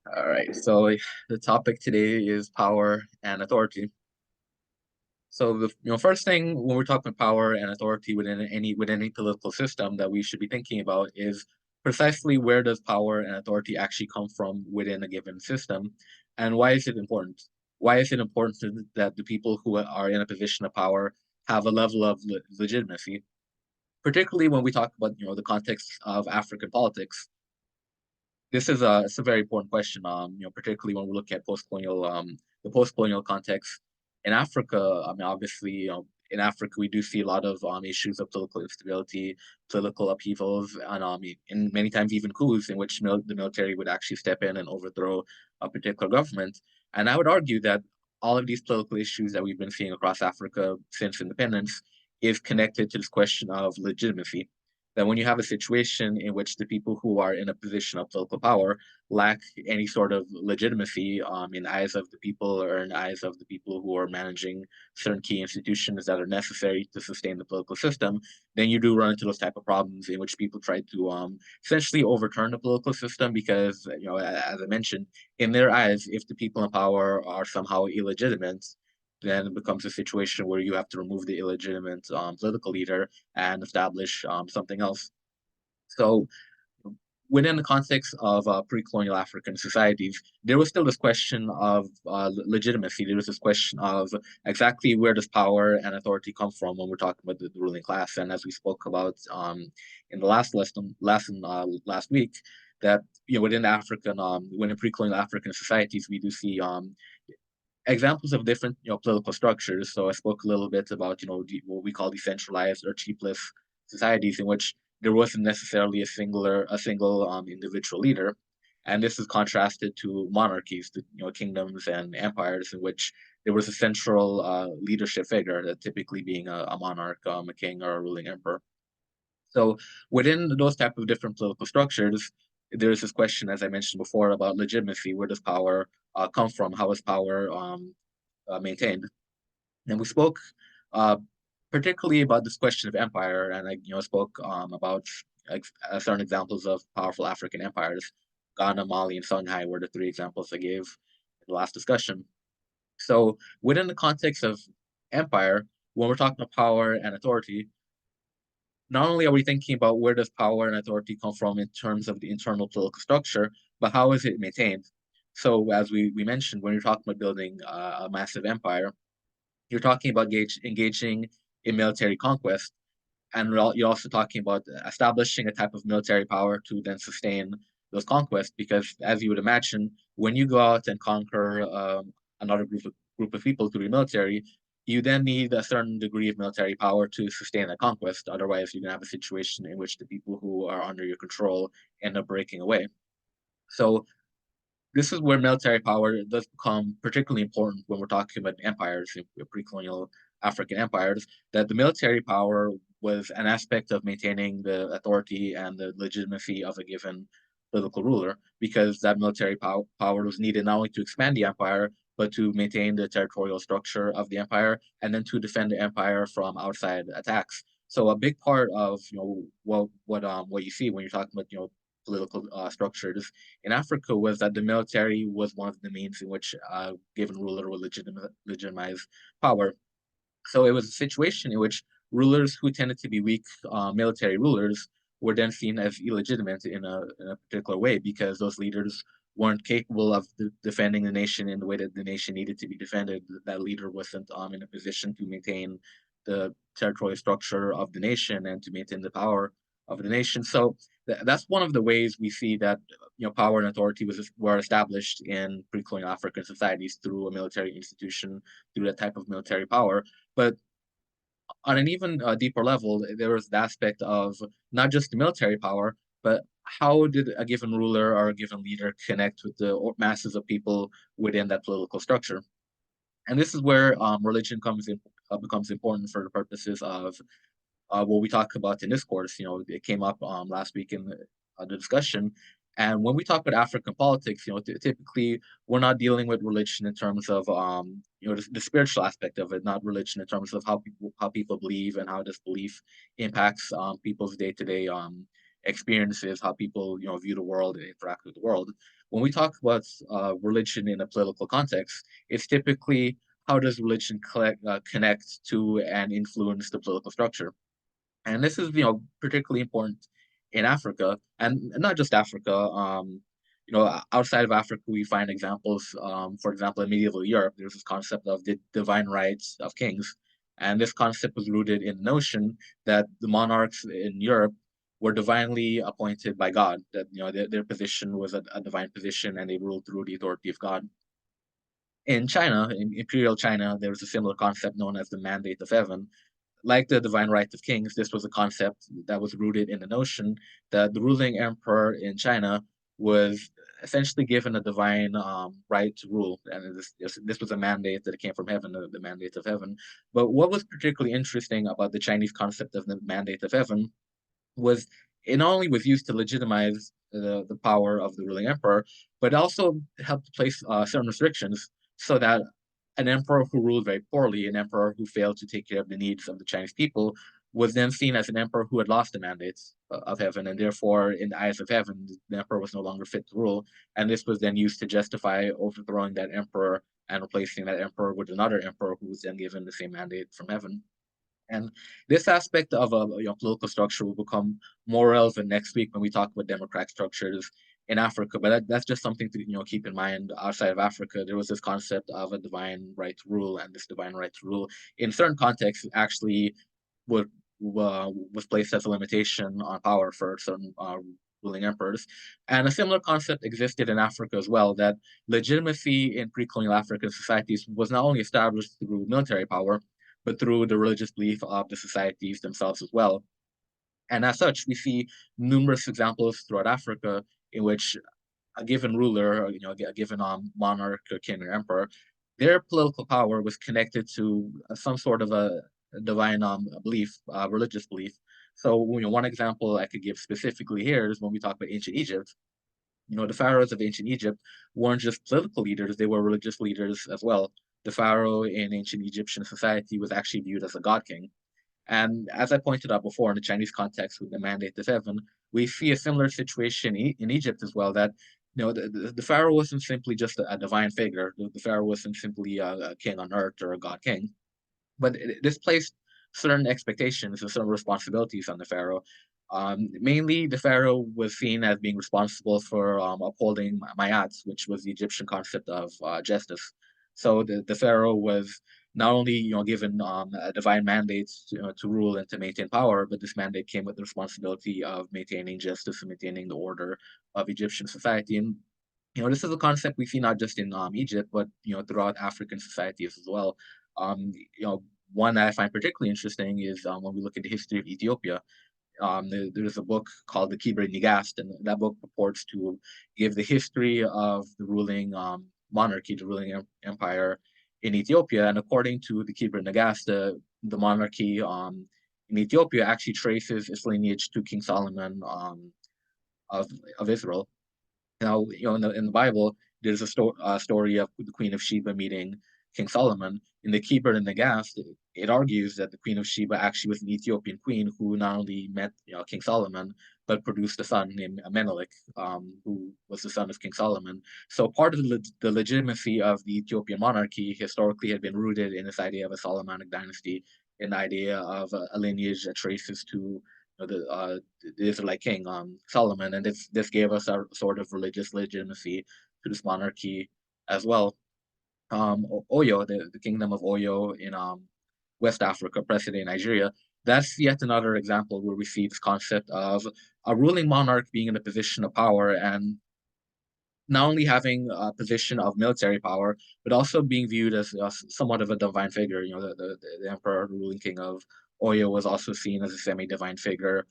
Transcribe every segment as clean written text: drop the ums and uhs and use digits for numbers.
All right, so the topic today is power and authority. So the first thing when we're talking power and authority within any political system that we should be thinking about is precisely where does power and authority actually come from within a given system, and why is it important? Why is it important that the people who are in a position of power have a level of legitimacy, particularly when we talk about the context of African politics? This is it's a very important question. Particularly when we look at the post-colonial context in Africa. I mean, obviously, in Africa we do see a lot of issues of political instability, political upheavals, and in many times even coups in which the military would actually step in and overthrow a particular government. And I would argue that all of these political issues that we've been seeing across Africa since independence is connected to this question of legitimacy, that when you have a situation in which the people who are in a position of political power lack any sort of legitimacy in eyes of the people or in eyes of the people who are managing certain key institutions that are necessary to sustain the political system, then you do run into those type of problems in which people try to essentially overturn the political system because, as I mentioned, in their eyes, if the people in power are somehow illegitimate, then it becomes a situation where you have to remove the illegitimate political leader and establish something else. So, within the context of pre-colonial African societies, there was still this question of legitimacy. There was this question of exactly where does power and authority come from when we're talking about the ruling class. And as we spoke about in the lesson last week, that within African, within pre-colonial African societies, we do see examples of different political structures. So I spoke a little bit about what we call decentralized or chiefless societies in which there wasn't necessarily a single individual leader, and this is contrasted to monarchies, to kingdoms and empires in which there was a central leadership figure, that typically being a monarch, a king, or a ruling emperor. So within those type of different political structures, there's this question, as I mentioned before, about legitimacy. Where does power come from? How is power maintained? And we spoke uh, particularly about this question of empire, and I spoke about like, certain examples of powerful African empires. Ghana, Mali, and Songhai were the three examples I gave in the last discussion. So within the context of empire, when we're talking about power and authority, not only are we thinking about where does power and authority come from in terms of the internal political structure, but how is it maintained? So, as we mentioned, when you're talking about building a massive empire, you're talking about engaging in military conquest, and you're also talking about establishing a type of military power to then sustain those conquests. Because, as you would imagine, when you go out and conquer another group of people through the military, you then need a certain degree of military power to sustain that conquest. Otherwise, you're gonna have a situation in which the people who are under your control end up breaking away. So this is where military power does become particularly important when we're talking about empires, pre-colonial African empires, that the military power was an aspect of maintaining the authority and the legitimacy of a given political ruler, because that power was needed not only to expand the empire, but to maintain the territorial structure of the empire and then to defend the empire from outside attacks. So a big part of what you see when you're talking about political structures in Africa was that the military was one of the means in which given ruler would legitimize power. So it was a situation in which rulers who tended to be weak military rulers were then seen as illegitimate in a particular way, because those leaders weren't capable of defending the nation in the way that the nation needed to be defended. That leader wasn't in a position to maintain the territorial structure of the nation and to maintain the power of the nation. So that's one of the ways we see that power and authority were established in pre-colonial African societies through a military institution, through that type of military power. But on an even deeper level, there was the aspect of not just the military power, but how did a given ruler or a given leader connect with the masses of people within that political structure? And this is where religion becomes important for the purposes of what we talk about in this course. It came up last week in the discussion. And when we talk about African politics, typically we're not dealing with religion in terms of the spiritual aspect of it, not religion in terms of how people believe and how this belief impacts people's day to day experiences, how people view the world and interact with the world. when we talk about religion in a political context, it's typically how does religion connect to and influence the political structure. And this is, particularly important in Africa, and not just Africa. Outside of Africa, we find examples. For example, in medieval Europe, there's this concept of the divine rights of kings, and this concept was rooted in the notion that the monarchs in Europe were divinely appointed by God. That their position was a divine position, and they ruled through the authority of God. In China, in imperial China, there was a similar concept known as the mandate of heaven. Like the divine right of kings, this was a concept that was rooted in the notion that the ruling emperor in China was essentially given a divine right to rule, and this was a mandate that came from heaven, the mandate of heaven. But what was particularly interesting about the Chinese concept of the mandate of heaven was it not only was used to legitimize the power of the ruling emperor, but also helped to place certain restrictions so that an emperor who ruled very poorly, an emperor who failed to take care of the needs of the Chinese people, was then seen as an emperor who had lost the mandates of heaven, and therefore, in the eyes of heaven, the emperor was no longer fit to rule. And this was then used to justify overthrowing that emperor and replacing that emperor with another emperor who was then given the same mandate from heaven. And this aspect of a political structure will become more relevant next week when we talk about democratic structures in Africa. But that's just something to keep in mind. Outside of Africa, there was this concept of a divine right to rule, and this divine right to rule, in certain contexts, actually would was placed as a limitation on power for certain ruling emperors. And a similar concept existed in Africa as well, that legitimacy in pre-colonial African societies was not only established through military power, but through the religious belief of the societies themselves as well. And as such, we see numerous examples throughout Africa in which a given ruler, a given monarch or king or emperor, their political power was connected to some sort of a divine belief, religious belief. So, one example I could give specifically here is when we talk about ancient Egypt. The pharaohs of ancient Egypt weren't just political leaders, they were religious leaders as well. The pharaoh in ancient Egyptian society was actually viewed as a god king. And as I pointed out before, in the Chinese context with the mandate of heaven, we see a similar situation in Egypt as well. That the pharaoh wasn't simply just a divine figure. The pharaoh wasn't simply a king on earth or a god king, but this placed certain expectations and certain responsibilities on the pharaoh. Mainly, the pharaoh was seen as being responsible for upholding mayat, which was the Egyptian concept of justice. So the pharaoh was not only given a divine mandate to rule and to maintain power, but this mandate came with the responsibility of maintaining justice and maintaining the order of Egyptian society. And this is a concept we see not just in Egypt, but throughout African societies as well. One that I find particularly interesting is when we look at the history of Ethiopia. There's a book called the Kibra Nagast, and that book purports to give the history of the ruling monarchy, the ruling empire in Ethiopia. And according to the Kibra Nagast, the monarchy in Ethiopia actually traces its lineage to King Solomon of, of Israel. Now, in the Bible, there's a story of the Queen of Sheba meeting King Solomon. In the Keber and the Gath, it argues that the Queen of Sheba actually was an Ethiopian queen who not only met King Solomon, but produced a son named Menelik, who was the son of King Solomon. So part of the legitimacy of the Ethiopian monarchy historically had been rooted in this idea of a Solomonic dynasty, an idea of a lineage that traces to the Israelite king Solomon, and this gave us a sort of religious legitimacy to this monarchy as well. Oyo, the kingdom of Oyo in West Africa, present-day Nigeria, that's yet another example where we see this concept of a ruling monarch being in a position of power and not only having a position of military power, but also being viewed as somewhat of a divine figure. The emperor, the ruling king of Oyo, was also seen as a semi-divine figure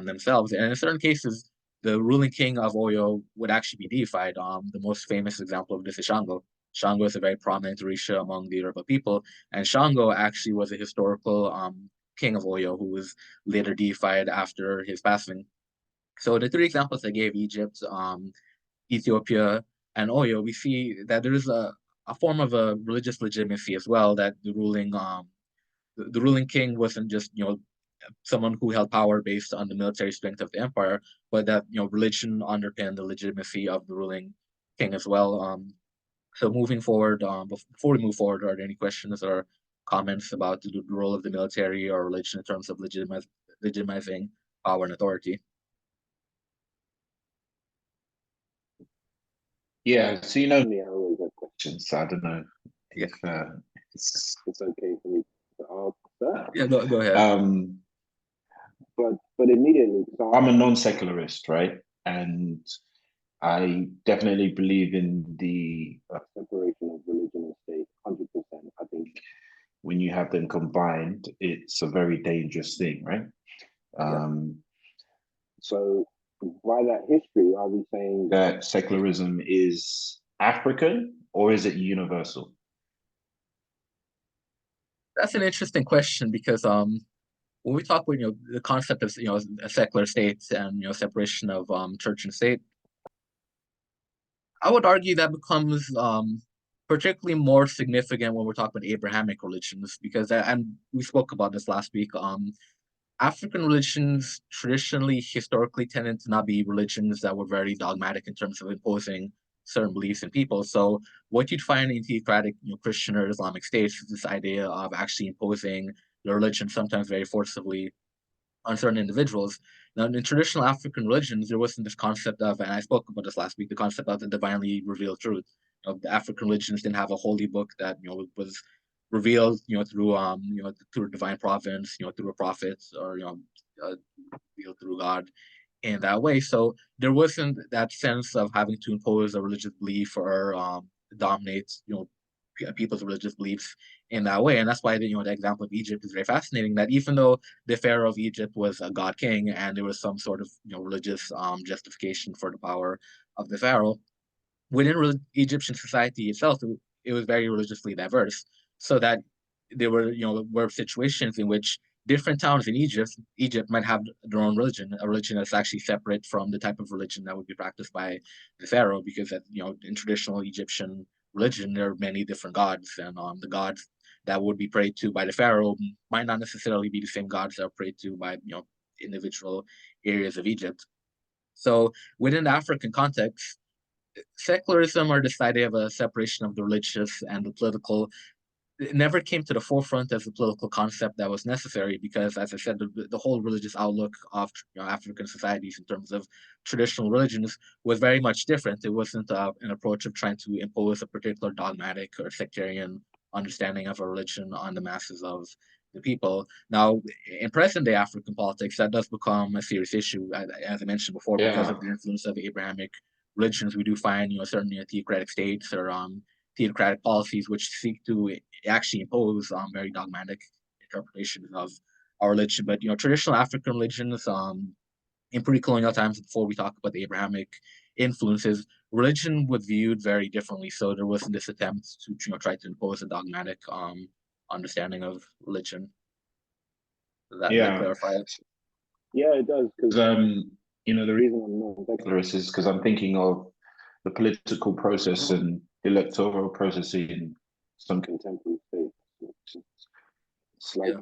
themselves. And in certain cases, the ruling king of Oyo would actually be deified. The most famous example of this is Shango. Shango is a very prominent Orisha among the Yoruba people, and Shango actually was a historical king of Oyo who was later deified after his passing. So the three examples I gave, Egypt, Ethiopia, and Oyo, we see that there is a form of a religious legitimacy as well, that the ruling king wasn't just someone who held power based on the military strength of the empire, but that religion underpinned the legitimacy of the ruling king as well. So moving forward, before we move forward, are there any questions or comments about the role of the military or religion in terms of legitimizing power and authority? Yeah, so you know me, I always have questions. So I don't know Yeah, if it's okay for me to ask yeah, go that. ahead. But immediately, so I'm a non-secularist, right? And I definitely believe in the separation of religion and state, 100%. I think when you have them combined, it's a very dangerous thing, right? Yeah, Um, so by that history, are we saying that secularism is African or is it universal? that's an interesting question because when we talk about the concept of a secular state and separation of church and state, I would argue that becomes particularly more significant when we're talking about Abrahamic religions because and we spoke about this last week. African religions traditionally, historically, tended to not be religions that were very dogmatic in terms of imposing certain beliefs in people. So what you'd find in theocratic, Christian or Islamic states is this idea of actually imposing the religion, sometimes very forcibly, on certain individuals. Now, in traditional African religions, there wasn't this concept of, and I spoke about this last week, the concept of the divinely revealed truth. The African religions didn't have a holy book that was revealed, through a divine providence, through a prophet, or revealed through God in that way. So there wasn't that sense of having to impose a religious belief or dominate, people's religious beliefs in that way. And that's why the example of Egypt is very fascinating. That even though the Pharaoh of Egypt was a god king, and there was some sort of religious justification for the power of the Pharaoh, within Egyptian society itself, it was very religiously diverse. So that there were situations in which different towns in Egypt might have their own religion, a religion that's actually separate from the type of religion that would be practiced by the pharaoh. Because in traditional Egyptian religion, there are many different gods, and the gods that would be prayed to by the pharaoh might not necessarily be the same gods that are prayed to by individual areas of Egypt. So within the African context, secularism or this idea of a separation of the religious and the political, it never came to the forefront as a political concept that was necessary because, as I said, the whole religious outlook of African societies in terms of traditional religions was very much different. It wasn't an approach of trying to impose a particular dogmatic or sectarian understanding of a religion on the masses of the people. Now, in present day African politics, that does become a serious issue, as I mentioned before, because Yeah, of the influence of Abrahamic religions. We do find, certain theocratic states or theocratic policies which seek to actually impose very dogmatic interpretations of our religion. But traditional African religions, in pre-colonial times, before we talk about the Abrahamic influences, religion was viewed very differently. So there wasn't this attempt to try to impose a dogmatic understanding of religion. Does that yeah, clarify it? yeah. It does because the reason I'm non-secularist is because I'm thinking of the political process and electoral process in some contemporary states. It's like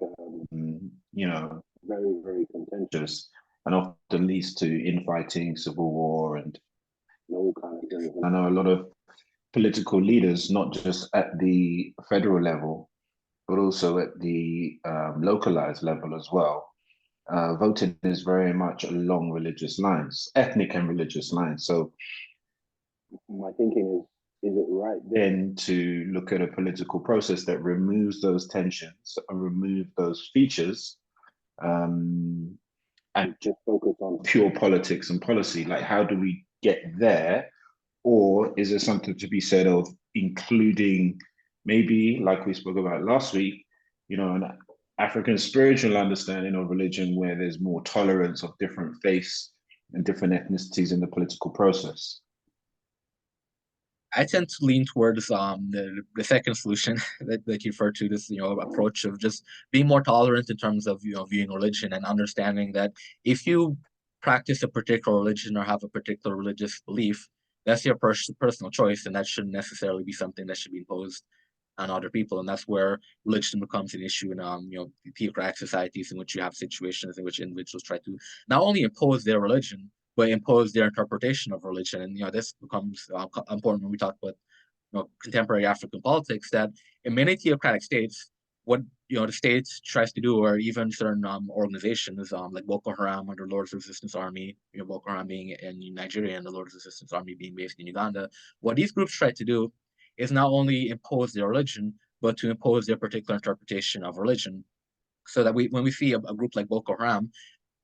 Yeah. very very contentious and often leads to infighting, civil war, and all kind of things. And I know a lot of political leaders, not just at the federal level, but also at the localized level as well. Voting is very much along religious lines, ethnic and religious lines. So my thinking is it right then to look at a political process that removes those tensions and remove those features um, and just focus on pure politics and policy? Like, how do we get there? Or is there something to be said of including maybe, like we spoke about last week, an African spiritual understanding of religion where there's more tolerance of different faiths and different ethnicities in the political process? I tend to lean towards the second solution that you referred to, this approach of just being more tolerant in terms of viewing religion and understanding that if you practice a particular religion or have a particular religious belief, that's your personal choice, and that shouldn't necessarily be something that should be imposed on other people. And that's where religion becomes an issue in theocratic societies in which you have situations in which individuals try to not only impose their religion but impose their interpretation of religion. And this becomes important when we talk about contemporary African politics. That in many theocratic states, what the states tries to do, or even certain organizations like Boko Haram under Lord's Resistance Army, Boko Haram being in Nigeria and the Lord's Resistance Army being based in Uganda, what these groups try to do is not only impose their religion, but to impose their particular interpretation of religion. So that when we see a group like Boko Haram,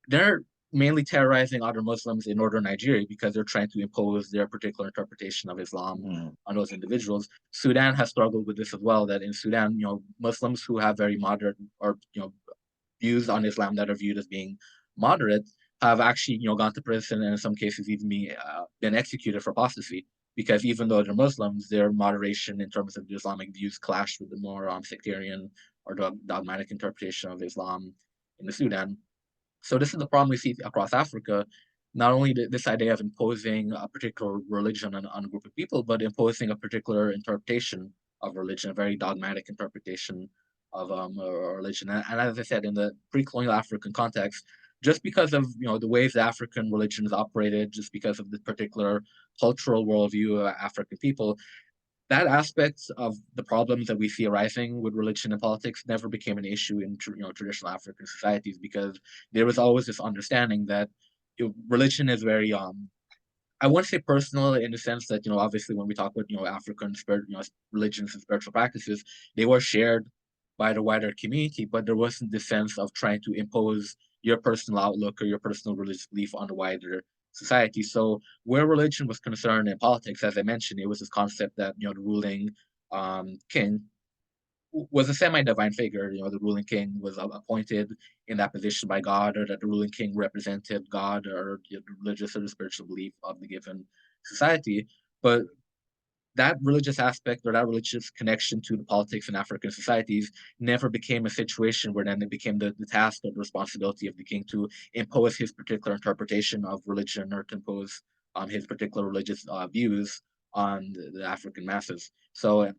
they're mainly terrorizing other Muslims in northern Nigeria because they're trying to impose their particular interpretation of Islam Mm. on those individuals. Sudan has struggled with this as well. That in Sudan, Muslims who have very moderate or views on Islam that are viewed as being moderate have actually gone to prison and in some cases even been executed for apostasy because even though they're Muslims, their moderation in terms of the Islamic views clash with the more sectarian or dogmatic interpretation of Islam in the Sudan. So this is the problem we see across Africa. Not only this idea of imposing a particular religion on a group of people, but imposing a particular interpretation of religion, a very dogmatic interpretation of religion. And as I said, in the pre-colonial African context, just because of the ways the African religions operated, just because of the particular cultural worldview of African people, that aspect of the problems that we see arising with religion and politics never became an issue in traditional African societies because there was always this understanding that religion is very I won't say personal in the sense that obviously when we talk about African spirit religions and spiritual practices, they were shared by the wider community, but there wasn't the sense of trying to impose your personal outlook or your personal religious belief on the wider society. So where religion was concerned in politics, as I mentioned, it was this concept that the ruling king was a semi-divine figure. The ruling king was appointed in that position by God, or that the ruling king represented God or the religious or the spiritual belief of the given society. But that religious aspect or that religious connection to the politics in African societies never became a situation where then it became the task or the responsibility of the king to impose his particular interpretation of religion or to impose his particular religious views on the African masses. So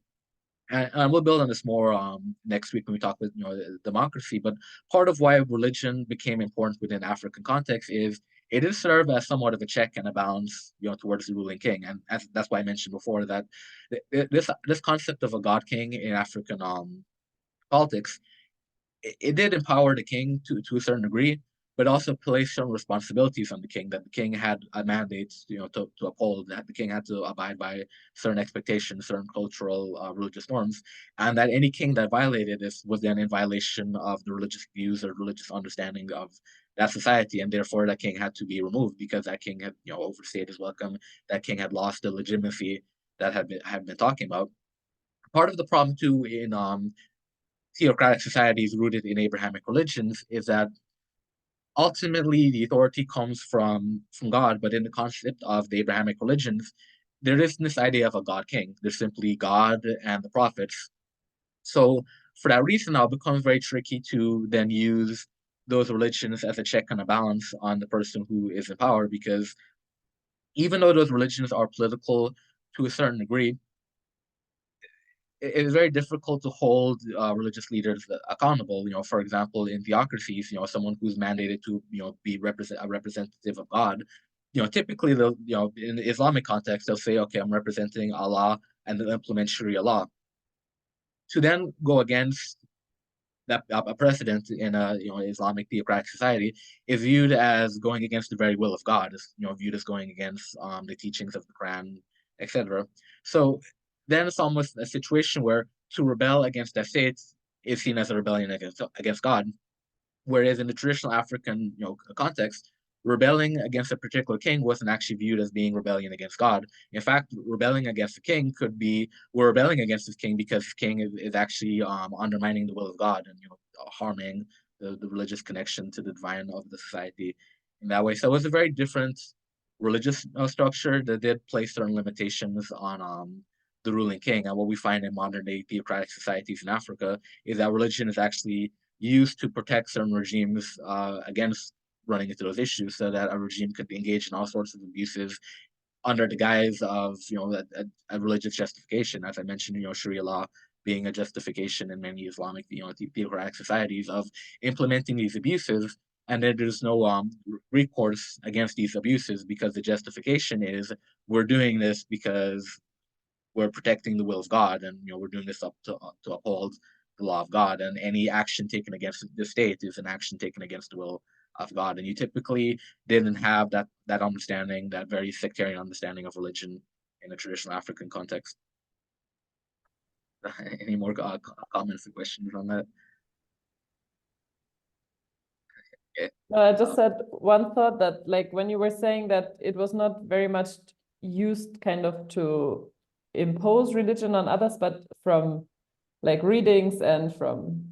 and we'll build on this more next week when we talk about democracy. But part of why religion became important within African context is it did serve as somewhat of a check and a balance, towards the ruling king, and that's why I mentioned before that this concept of a god king in African politics it did empower the king to a certain degree, but also placed some responsibilities on the king that the king had a mandate, to uphold, that the king had to abide by certain expectations, certain cultural, religious norms, and that any king that violated this was then in violation of the religious views or religious understanding of that society, and therefore that king had to be removed because that king had, overstayed his welcome, that king had lost the legitimacy that had been talking about. Part of the problem too in theocratic societies rooted in Abrahamic religions is that ultimately the authority comes from God, but in the concept of the Abrahamic religions, there isn't this idea of a God king. There's simply God and the prophets. So for that reason, now it becomes very tricky to then use those religions as a check and a balance on the person who is in power, because even though those religions are political to a certain degree, it is very difficult to hold religious leaders accountable. For example, in theocracies, someone who's mandated to be a representative of God. Typically, they'll in the Islamic context, they'll say, "Okay, I'm representing Allah," and they'll implement Sharia law. To then go against that a precedent in a Islamic theocratic society is viewed as going against the very will of God. Is viewed as going against the teachings of the Quran, etc. So then it's almost a situation where to rebel against the state is seen as a rebellion against God. Whereas in the traditional African, context, rebelling against a particular king wasn't actually viewed as being rebellion against God. In fact, rebelling against the king could be we're rebelling against this king because this king is actually undermining the will of God and harming the religious connection to the divine of the society in that way. So it was a very different religious structure that did place certain limitations on the ruling king. And what we find in modern day theocratic societies in Africa is that religion is actually used to protect certain regimes against running into those issues, so that a regime could be engaged in all sorts of abuses under the guise of a religious justification. As I mentioned, Sharia law being a justification in many Islamic theocratic societies of implementing these abuses and then there's no recourse against these abuses because the justification is we're doing this because we're protecting the will of God, and we're doing this up to uphold the law of God, and any action taken against the state is an action taken against the will of God. And you typically didn't have that understanding, that very sectarian understanding of religion in a traditional African context. Any more comments or questions on that? Yeah. No, I just had one thought that, like, when you were saying that it was not very much used kind of to impose religion on others, but from like readings and from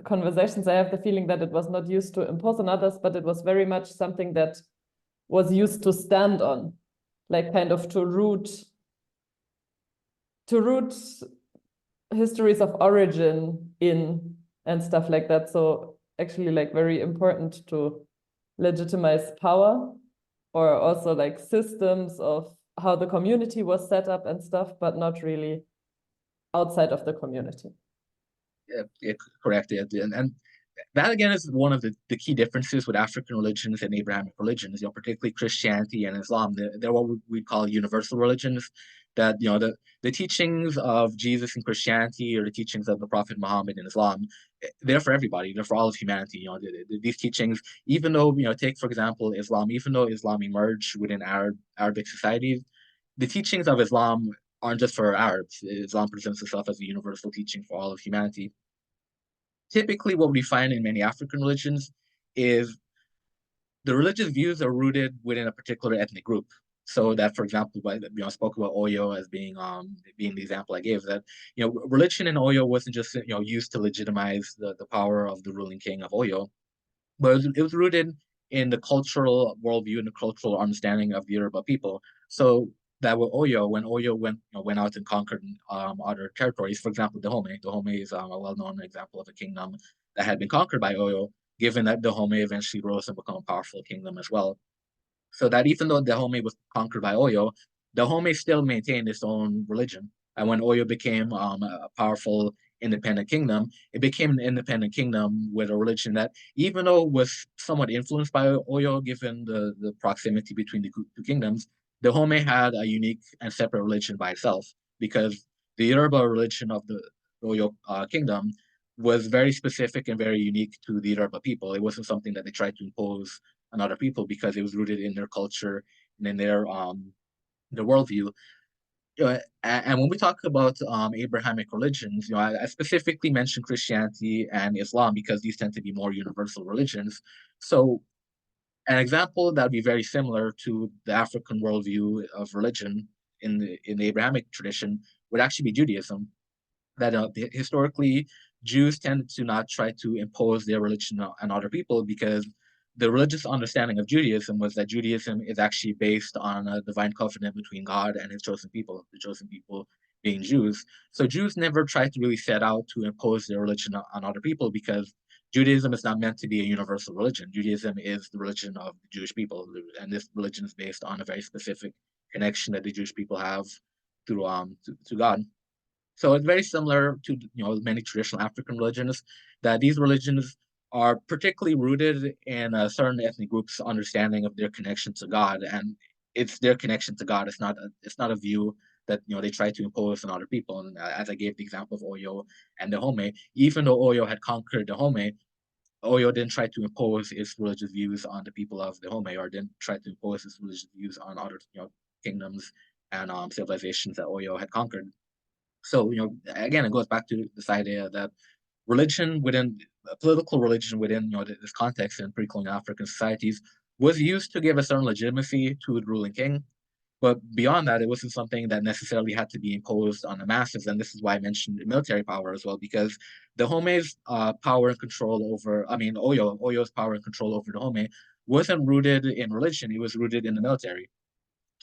conversations, I have the feeling that it was not used to impose on others, but it was very much something that was used to stand on, like kind of to root histories of origin in and stuff like that. So actually like very important to legitimize power, or also like systems of how the community was set up and stuff, but not really outside of the community. Yeah, correct. Yeah. And that again is one of the key differences with African religions and Abrahamic religions, particularly Christianity and Islam. They're what we call universal religions, that the teachings of Jesus in Christianity or the teachings of the Prophet Muhammad in Islam, they're for everybody. They're for all of humanity. These teachings, even though, take for example Islam, even though Islam emerged within Arabic societies, the teachings of Islam aren't just for Arabs. Islam presents itself as a universal teaching for all of humanity. Typically, what we find in many African religions is the religious views are rooted within a particular ethnic group. So that, for example, I spoke about Oyo as being the example I gave. That religion in Oyo wasn't just used to legitimize the power of the ruling king of Oyo, but it was rooted in the cultural worldview and the cultural understanding of the Yoruba people. So that with Oyo, when Oyo went out and conquered other territories, for example, Dahomey. Dahomey is a well-known example of a kingdom that had been conquered by Oyo, given that Dahomey eventually rose and became a powerful kingdom as well. So that even though Dahomey was conquered by Oyo, Dahomey still maintained its own religion. And when Oyo became a powerful independent kingdom, it became an independent kingdom with a religion that, even though it was somewhat influenced by Oyo, given the proximity between the two kingdoms, Dahomey had a unique and separate religion by itself, because the Yoruba religion of the Oyo kingdom was very specific and very unique to the Yoruba people. It wasn't something that they tried to impose on other people because it was rooted in their culture and in their worldview. And when we talk about Abrahamic religions, I specifically mentioned Christianity and Islam because these tend to be more universal religions. So an example that would be very similar to the African worldview of religion in the Abrahamic tradition would actually be Judaism. That historically Jews tended to not try to impose their religion on other people, because the religious understanding of Judaism was that Judaism is actually based on a divine covenant between God and his chosen people, the chosen people being Jews. So Jews never tried to really set out to impose their religion on other people, because Judaism is not meant to be a universal religion. Judaism is the religion of the Jewish people, and this religion is based on a very specific connection that the Jewish people have through to God. So it's very similar to many traditional African religions, that these religions are particularly rooted in a certain ethnic group's understanding of their connection to God, and it's their connection to God. It's not a view that they try to impose on other people. And as I gave the example of Oyo and Dahomey, even though Oyo had conquered Dahomey, Oyo didn't try to impose its religious views on the people of Dahomey, or didn't try to impose its religious views on other kingdoms and civilizations that Oyo had conquered. So, again, it goes back to this idea that religion within political religion within this context in pre-colonial African societies was used to give a certain legitimacy to the ruling king. But beyond that, it wasn't something that necessarily had to be imposed on the masses. And this is why I mentioned military power as well, because Dahome's power and control over, Oyo's power and control over Dahomey wasn't rooted in religion, it was rooted in the military.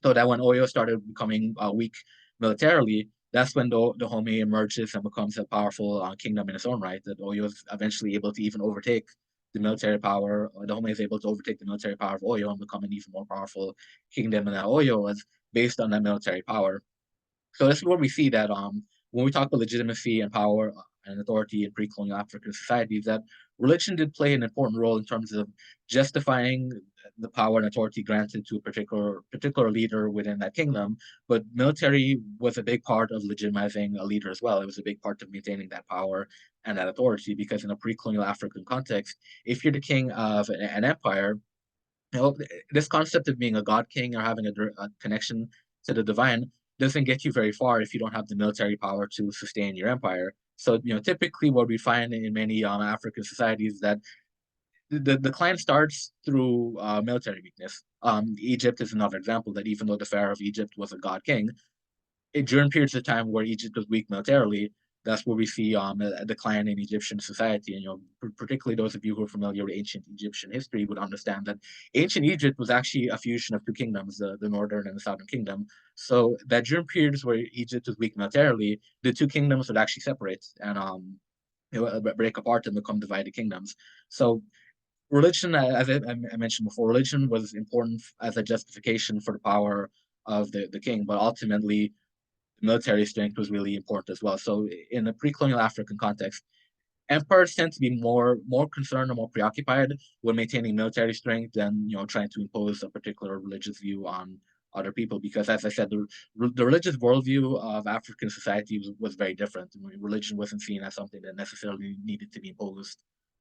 So that when Oyo started becoming weak militarily, that's when the Dahomey emerges and becomes a powerful kingdom in its own right. That Oyo is eventually able to even overtake the military power. Dahomey is able to overtake the military power of Oyo and become an even more powerful kingdom. And that Oyo was based on that military power. So this is where we see that when we talk about legitimacy and power and authority in pre-colonial African societies, that religion did play an important role in terms of justifying the power and authority granted to a particular leader within that kingdom, but military was a big part of legitimizing a leader as well. It was a big part of maintaining that power and that authority, because in a pre-colonial African context, if you're the king of an empire, this concept of being a god king or having a connection to the divine doesn't get you very far if you don't have the military power to sustain your empire. So, typically what we find in many African societies is that the decline starts through military weakness. Egypt is another example, that even though the Pharaoh of Egypt was a god king, during periods of time where Egypt was weak militarily, that's where we see a decline in Egyptian society. And particularly those of you who are familiar with ancient Egyptian history would understand that ancient Egypt was actually a fusion of two kingdoms, the northern and the southern kingdom. So that during periods where Egypt was weak militarily, the two kingdoms would actually separate and break apart and become divided kingdoms. So religion, as I mentioned before, religion was important as a justification for the power of the king, but ultimately military strength was really important as well. So in a pre-colonial African context, empires tend to be more concerned or more preoccupied with maintaining military strength than trying to impose a particular religious view on other people. Because as I said, the religious worldview of African society was very different. I mean, religion wasn't seen as something that necessarily needed to be imposed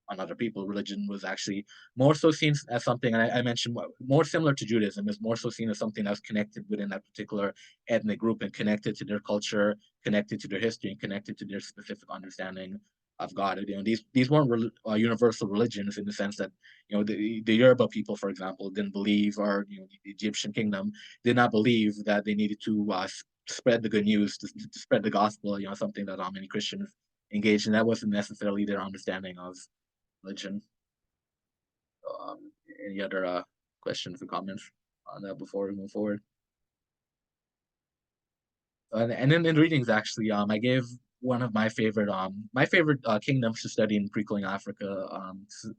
on other people. Religion was actually more so seen as something, and I mentioned more similar to Judaism, is more so seen as something that's connected within that particular ethnic group and connected to their culture, connected to their history, and connected to their specific understanding of God. These weren't universal religions in the sense that the Yoruba people, for example, didn't believe, or the Egyptian kingdom did not believe that they needed to spread the good news, to spread the gospel. Something that many Christians engaged in. That wasn't necessarily their understanding of religion. Any other questions or comments on that before we move forward? And then in readings, actually, I gave one of my favorite kingdoms to study in pre-colonial Africa,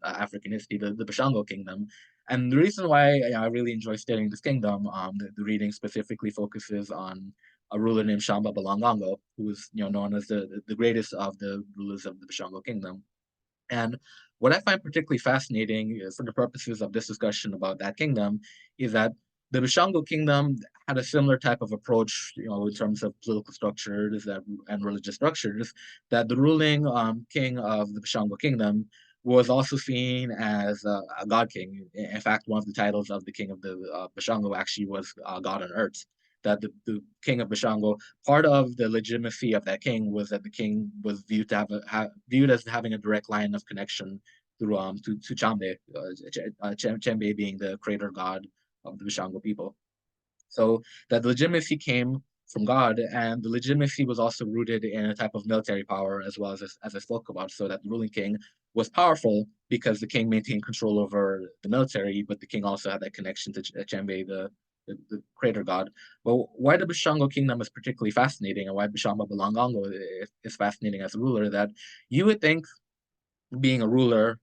African history, the Bashango kingdom. And the reason why I really enjoy studying this kingdom, the reading specifically focuses on a ruler named Shamba Balangongo, who is known as the greatest of the rulers of the Bashango kingdom. And what I find particularly fascinating, for the purposes of this discussion about that kingdom, is that the Bishango kingdom had a similar type of approach, in terms of political structures and religious structures, that the ruling king of the Bishango kingdom was also seen as a god king. In fact, one of the titles of the king of the Bishango actually was God on earth. That the king of Bishango, part of the legitimacy of that king was that the king was viewed as having a direct line of connection through to Chambe, Chembe being the creator god of the Bishango people. So that legitimacy came from God, and the legitimacy was also rooted in a type of military power as well, as I spoke about. So that the ruling king was powerful because the king maintained control over the military, but the king also had that connection to Chembe, the creator god. But why the Bishango kingdom is particularly fascinating, and why Bishamba Balangongo is fascinating as a ruler, that you would think, being a ruler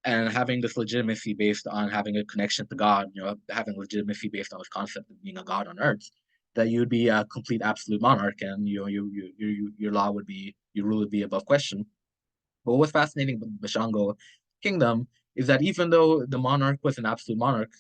and having this legitimacy based on having a connection to God, having legitimacy based on this concept of being a god on earth, that you'd be a complete absolute monarch, and your law would be, your rule would be above question. But what's fascinating about the Bishango kingdom is that even though the monarch was an absolute monarch,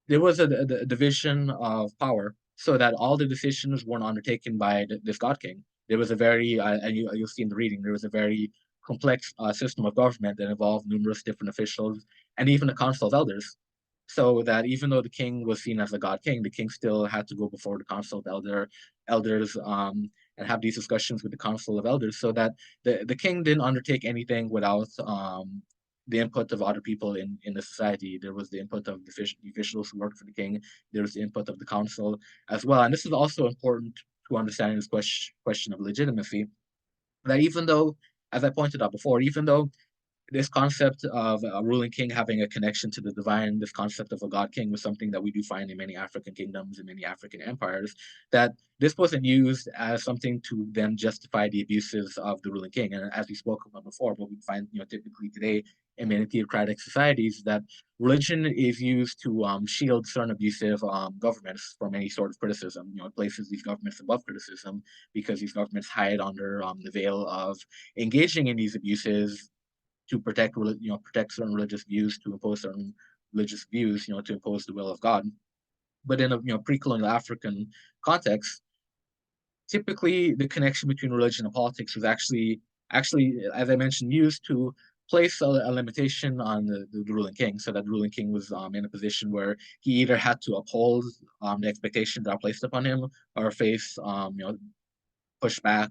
there was a division of power, so that all the decisions weren't undertaken by this god king. There was a very, and you'll see in the reading, there was a very complex system of government that involved numerous different officials and even a council of elders. So that even though the king was seen as a god king, the king still had to go before the council of elders and have these discussions with the council of elders, so that the king didn't undertake anything without the input of other people in the society. There was the input of the officials who worked for the king. There was the input of the council as well. And this is also important to understanding this question of legitimacy. That even though, as I pointed out before, even though this concept of a ruling king having a connection to the divine, this concept of a god king, was something that we do find in many African kingdoms and many African empires, that this wasn't used as something to then justify the abuses of the ruling king. And as we spoke about before, what we find typically today in many theocratic societies, that religion is used to shield certain abusive governments from any sort of criticism. It places these governments above criticism because these governments hide under the veil of engaging in these abuses to protect certain religious views, to impose certain religious views, to impose the will of God. But in a pre-colonial African context, typically the connection between religion and politics was actually, as I mentioned, used to place a limitation on the ruling king, so that the ruling king was in a position where he either had to uphold the expectations that are placed upon him, or face push back,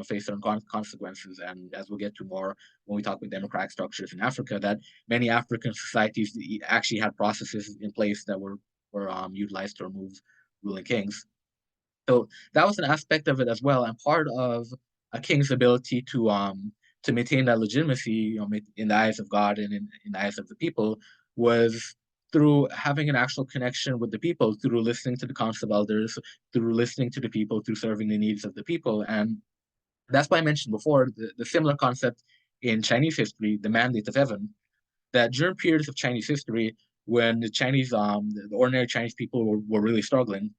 face certain consequences. And as we'll get to more when we talk about democratic structures in Africa, that many African societies actually had processes in place that were utilized to remove ruling kings. So that was an aspect of it as well, and part of a king's ability to maintain that legitimacy, in the eyes of God and in the eyes of the people, was through having an actual connection with the people, through listening to the council of elders, through listening to the people, through serving the needs of the people. And that's why I mentioned before the similar concept in Chinese history, the mandate of heaven, that during periods of Chinese history when the ordinary Chinese people were really struggling,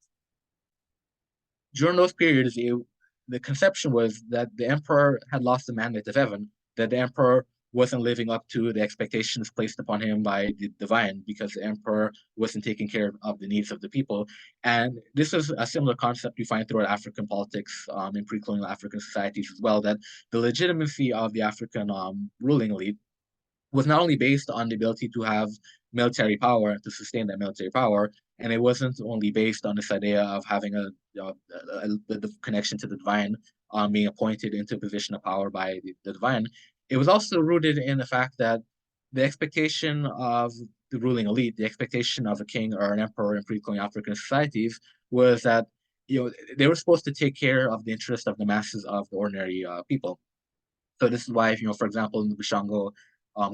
during those periods, the conception was that the emperor had lost the mandate of heaven, that the emperor wasn't living up to the expectations placed upon him by the divine, because the emperor wasn't taking care of the needs of the people. And this is a similar concept you find throughout African politics, in pre-colonial African societies as well, that the legitimacy of the African ruling elite was not only based on the ability to have military power, to sustain that military power, and it wasn't only based on this idea of having the connection to the divine, being appointed into a position of power by the divine. It was also rooted in the fact that the expectation of the ruling elite, the expectation of a king or an emperor in pre-colonial African societies, was that they were supposed to take care of the interest of the masses of the ordinary people. So this is why, if, for example, in the Bishango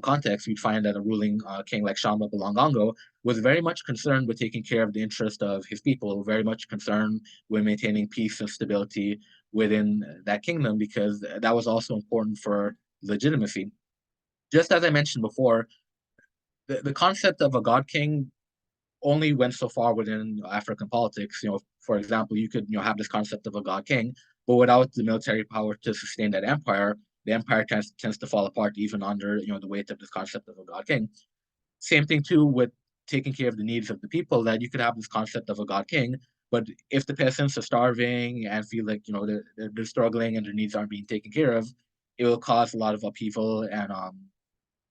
context, you'd find that a ruling king like Shamba Belangongo was very much concerned with taking care of the interest of his people, very much concerned with maintaining peace and stability within that kingdom, because that was also important for legitimacy. Just as I mentioned before, the concept of a god king only went so far within African politics. For example, you could have this concept of a god king, but without the military power to sustain that empire, the empire tends to fall apart even under the weight of this concept of a god king. Same thing too with taking care of the needs of the people. That you could have this concept of a god king, but if the peasants are starving and feel like they're struggling and their needs aren't being taken care of, it will cause a lot of upheaval and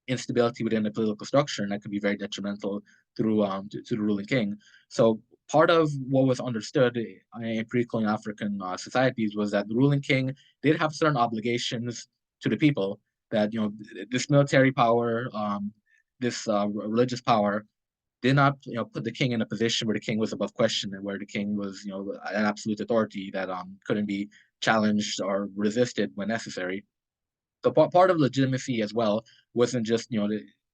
instability within the political structure, and that could be very detrimental to the ruling king. So part of what was understood in pre-colonial African societies was that the ruling king did have certain obligations to the people. That this military power, this religious power, did not put the king in a position where the king was above question, and where the king was an absolute authority that couldn't be challenged or resisted when necessary. So part of legitimacy as well wasn't just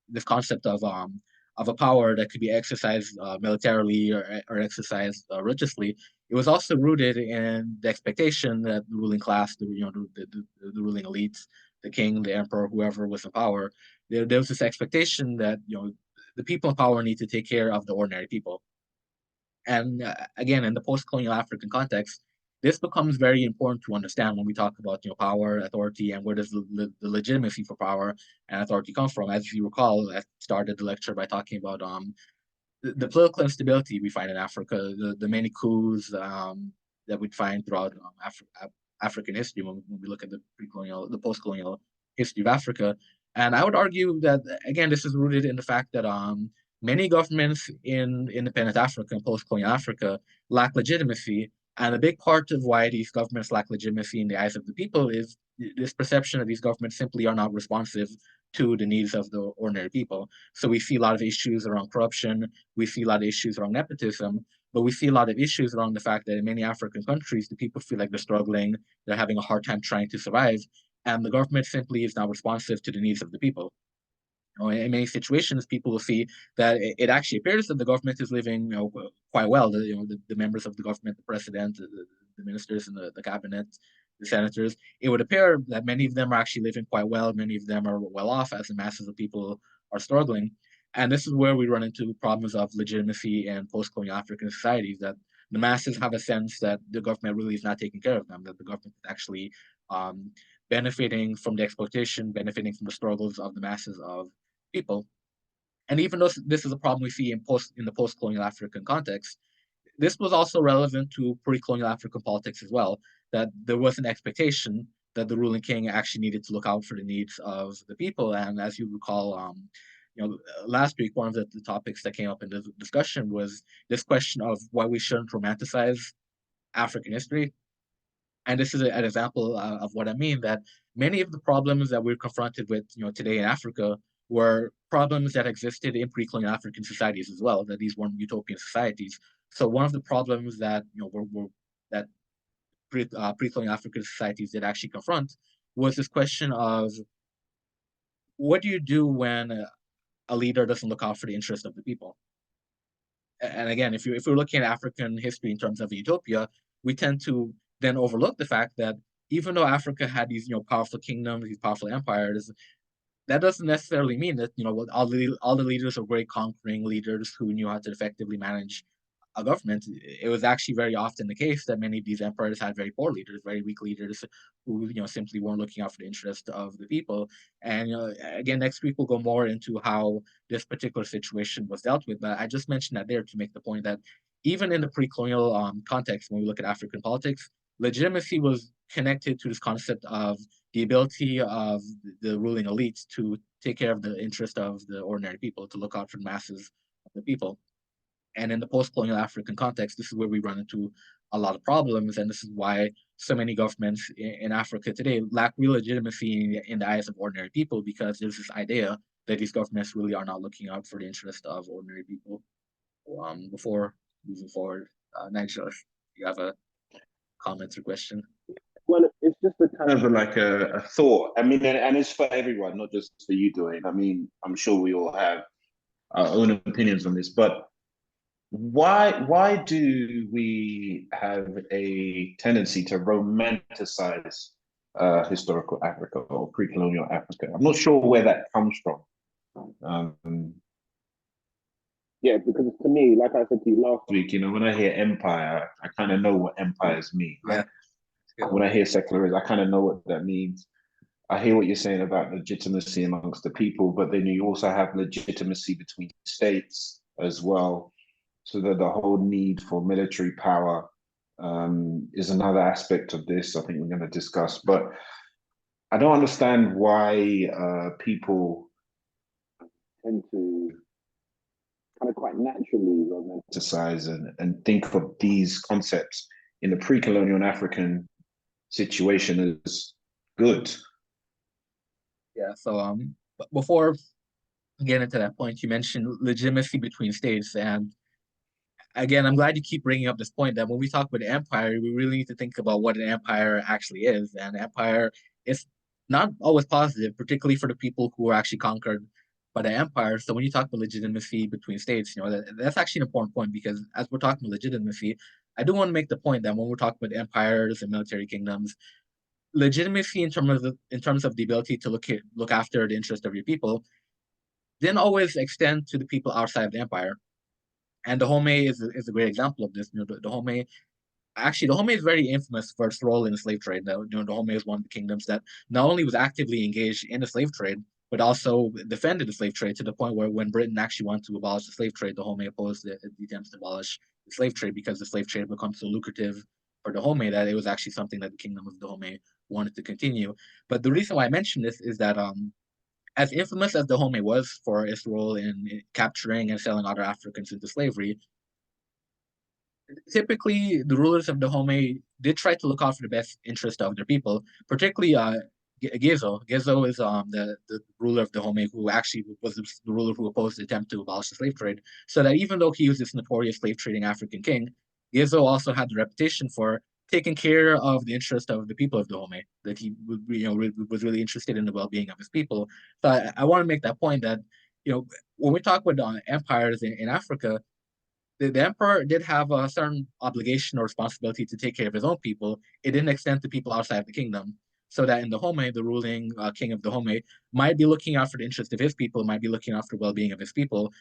this concept of a power that could be exercised militarily or exercised religiously. It was also rooted in the expectation that the ruling class, the ruling elites, the king, the emperor, whoever was in power, there was this expectation that the people in power need to take care of the ordinary people. And again, in the post-colonial African context, this becomes very important to understand when we talk about power, authority, and where does the legitimacy for power and authority come from. As you recall, I started the lecture by talking about the political instability we find in Africa, the many coups that we'd find throughout African history when we look at the post-colonial history of Africa. And I would argue that again, this is rooted in the fact that many governments in independent Africa and post-colonial Africa lack legitimacy. And a big part of why these governments lack legitimacy in the eyes of the people is this perception that these governments simply are not responsive to the needs of the ordinary people. So we see a lot of issues around corruption, we see a lot of issues around nepotism, but we see a lot of issues around the fact that in many African countries, the people feel like they're struggling, they're having a hard time trying to survive, and the government simply is not responsive to the needs of the people. In many situations, people will see that it actually appears that the government is living quite well. The members of the government, the president, the ministers, and the cabinet, the senators. It would appear that many of them are actually living quite well. Many of them are well off, as the masses of people are struggling. And this is where we run into problems of legitimacy in post-colonial African societies. That the masses have a sense that the government really is not taking care of them. That the government is actually benefiting from the exploitation, benefiting from the struggles of the masses of people. And even though this is a problem we see in the post-colonial African context, this was also relevant to pre-colonial African politics as well, that there was an expectation that the ruling king actually needed to look out for the needs of the people. And as you recall, last week, one of the topics that came up in the discussion was this question of why we shouldn't romanticize African history. And this is an example of what I mean, that many of the problems that we're confronted with, today in Africa were problems that existed in pre-colonial African societies as well, that these weren't utopian societies. So one of the problems that, that pre-colonial African societies did actually confront was this question of what do you do when a leader doesn't look out for the interest of the people? And again, if we're looking at African history in terms of utopia, we tend to then overlook the fact that even though Africa had these powerful kingdoms, these powerful empires, that doesn't necessarily mean that all the leaders were great conquering leaders who knew how to effectively manage a government. It was actually very often the case that many of these empires had very poor leaders, very weak leaders who simply weren't looking out for the interest of the people. And again, next week we'll go more into how this particular situation was dealt with. But I just mentioned that there to make the point that even in the pre-colonial context, when we look at African politics, legitimacy was connected to this concept of the ability of the ruling elite to take care of the interest of the ordinary people, to look out for the masses of the people. And in the post-colonial African context, this is where we run into a lot of problems, and this is why so many governments in Africa today lack real legitimacy in the eyes of ordinary people, because there's this idea that these governments really are not looking out for the interest of ordinary people. Before moving forward, Nigel, if you have a comment or question. Well, it's just a kind of a thought. I mean, and it's for everyone, not just for you, Dwayne. I mean, I'm sure we all have our own opinions on this, but why do we have a tendency to romanticize historical Africa or pre-colonial Africa? I'm not sure where that comes from. Yeah, because to me, like I said to you last week, when I hear empire, I kind of know what empires mean. Yeah. When I hear secularism, I kind of know what that means. I hear what you're saying about legitimacy amongst the people, but then you also have legitimacy between states as well. So that the whole need for military power is another aspect of this I think we're going to discuss. But I don't understand why people tend to kind of quite naturally romanticize and think of these concepts in the pre-colonial African situation as good. Yeah, so before getting into that point, you mentioned legitimacy between states, and again, I'm glad you keep bringing up this point that when we talk about empire, we really need to think about what an empire actually is. And empire is not always positive, particularly for the people who are actually conquered by the empire. So when you talk about legitimacy between states, that's actually an important point, because as we're talking about legitimacy, I do want to make the point that when we're talking about empires and military kingdoms, legitimacy in terms of the ability to look after the interest of your people didn't always extend to the people outside of the empire. And the Home is a great example of this. The Home, actually, the Home is very infamous for its role in the slave trade. The Home is one of the kingdoms that not only was actively engaged in the slave trade, but also defended the slave trade, to the point where when Britain actually wanted to abolish the slave trade, the Home opposed the attempts to abolish the slave trade, because the slave trade became so lucrative for the Home that it was actually something that the kingdom of the Home wanted to continue. But the reason why I mention this is that as infamous as the Dahomey was for its role in capturing and selling other Africans into slavery, typically the rulers of the Dahomey did try to look out for the best interest of their people, particularly Gezo. Gezo is the ruler of the Dahomey who actually was the ruler who opposed the attempt to abolish the slave trade. So that even though he was this notorious slave trading African king, Gezo also had the reputation for taking care of the interest of the people of Dahomey, that he was really interested in the well-being of his people. So I want to make that point that when we talk about empires in Africa, the emperor did have a certain obligation or responsibility to take care of his own people. It didn't extend to people outside the kingdom. So that in the Dahomey, the ruling king of the Dahomey might be looking out for the interest of his people, might be looking out for the well-being of his people.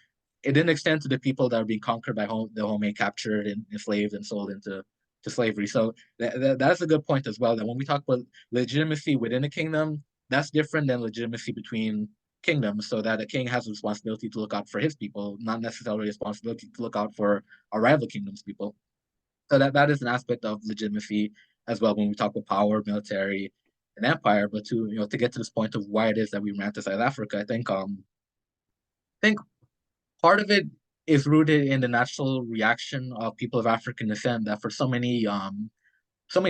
It didn't extend to the people that are being conquered by the Dahomey, captured and enslaved and sold into to slavery. So that's a good point as well, that when we talk about legitimacy within a kingdom, that's different than legitimacy between kingdoms, so that a king has a responsibility to look out for his people, not necessarily a responsibility to look out for a rival kingdom's people. So that is an aspect of legitimacy as well when we talk about power, military, and empire. But to get to this point of why it is that we romanticize Africa, I think part of it is rooted in the natural reaction of people of African descent, that for so many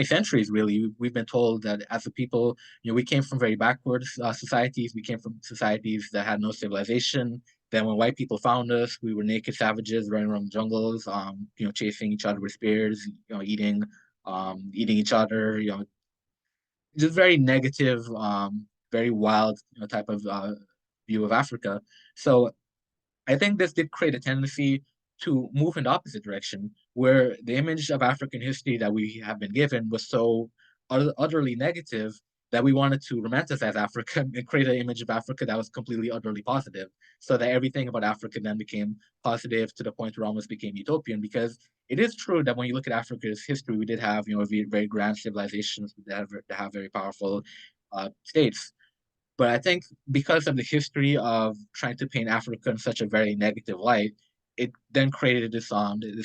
centuries, really, we've been told that as a people, we came from very backwards societies. We came from societies that had no civilization. Then when white people found us, we were naked savages running around the jungles, chasing each other with spears, eating each other, just very negative, very wild, type of view of Africa. So I think this did create a tendency to move in the opposite direction, where the image of African history that we have been given was so utterly negative that we wanted to romanticize Africa and create an image of Africa that was completely, utterly positive, so that everything about Africa then became positive to the point where it almost became utopian. Because it is true that when you look at Africa's history, we did have, very grand civilizations that have very powerful states. But I think because of the history of trying to paint Africa in such a very negative light, it then created this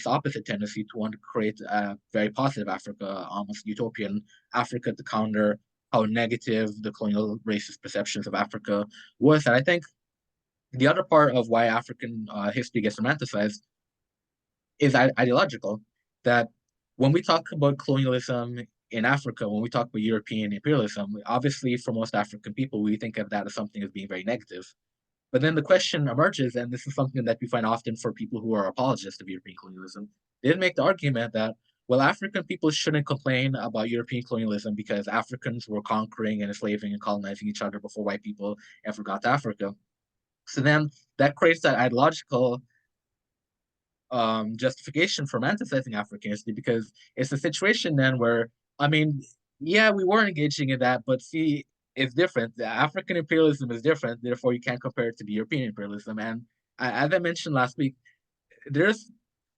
opposite tendency to want to create a very positive Africa, almost utopian Africa, to counter how negative the colonial racist perceptions of Africa was. And I think the other part of why African history gets romanticized is ideological. That when we talk about colonialism in Africa, when we talk about European imperialism, obviously for most African people, we think of that as something as being very negative. But then the question emerges, and this is something that we find often for people who are apologists of European colonialism. They make the argument that, well, African people shouldn't complain about European colonialism because Africans were conquering and enslaving and colonizing each other before white people ever got to Africa. So then that creates that ideological justification for romanticizing African history, because it's a situation then where, I mean, yeah, we were engaging in that, but see, it's different. The African imperialism is different, therefore you can't compare it to the European imperialism. And as I mentioned last week, there's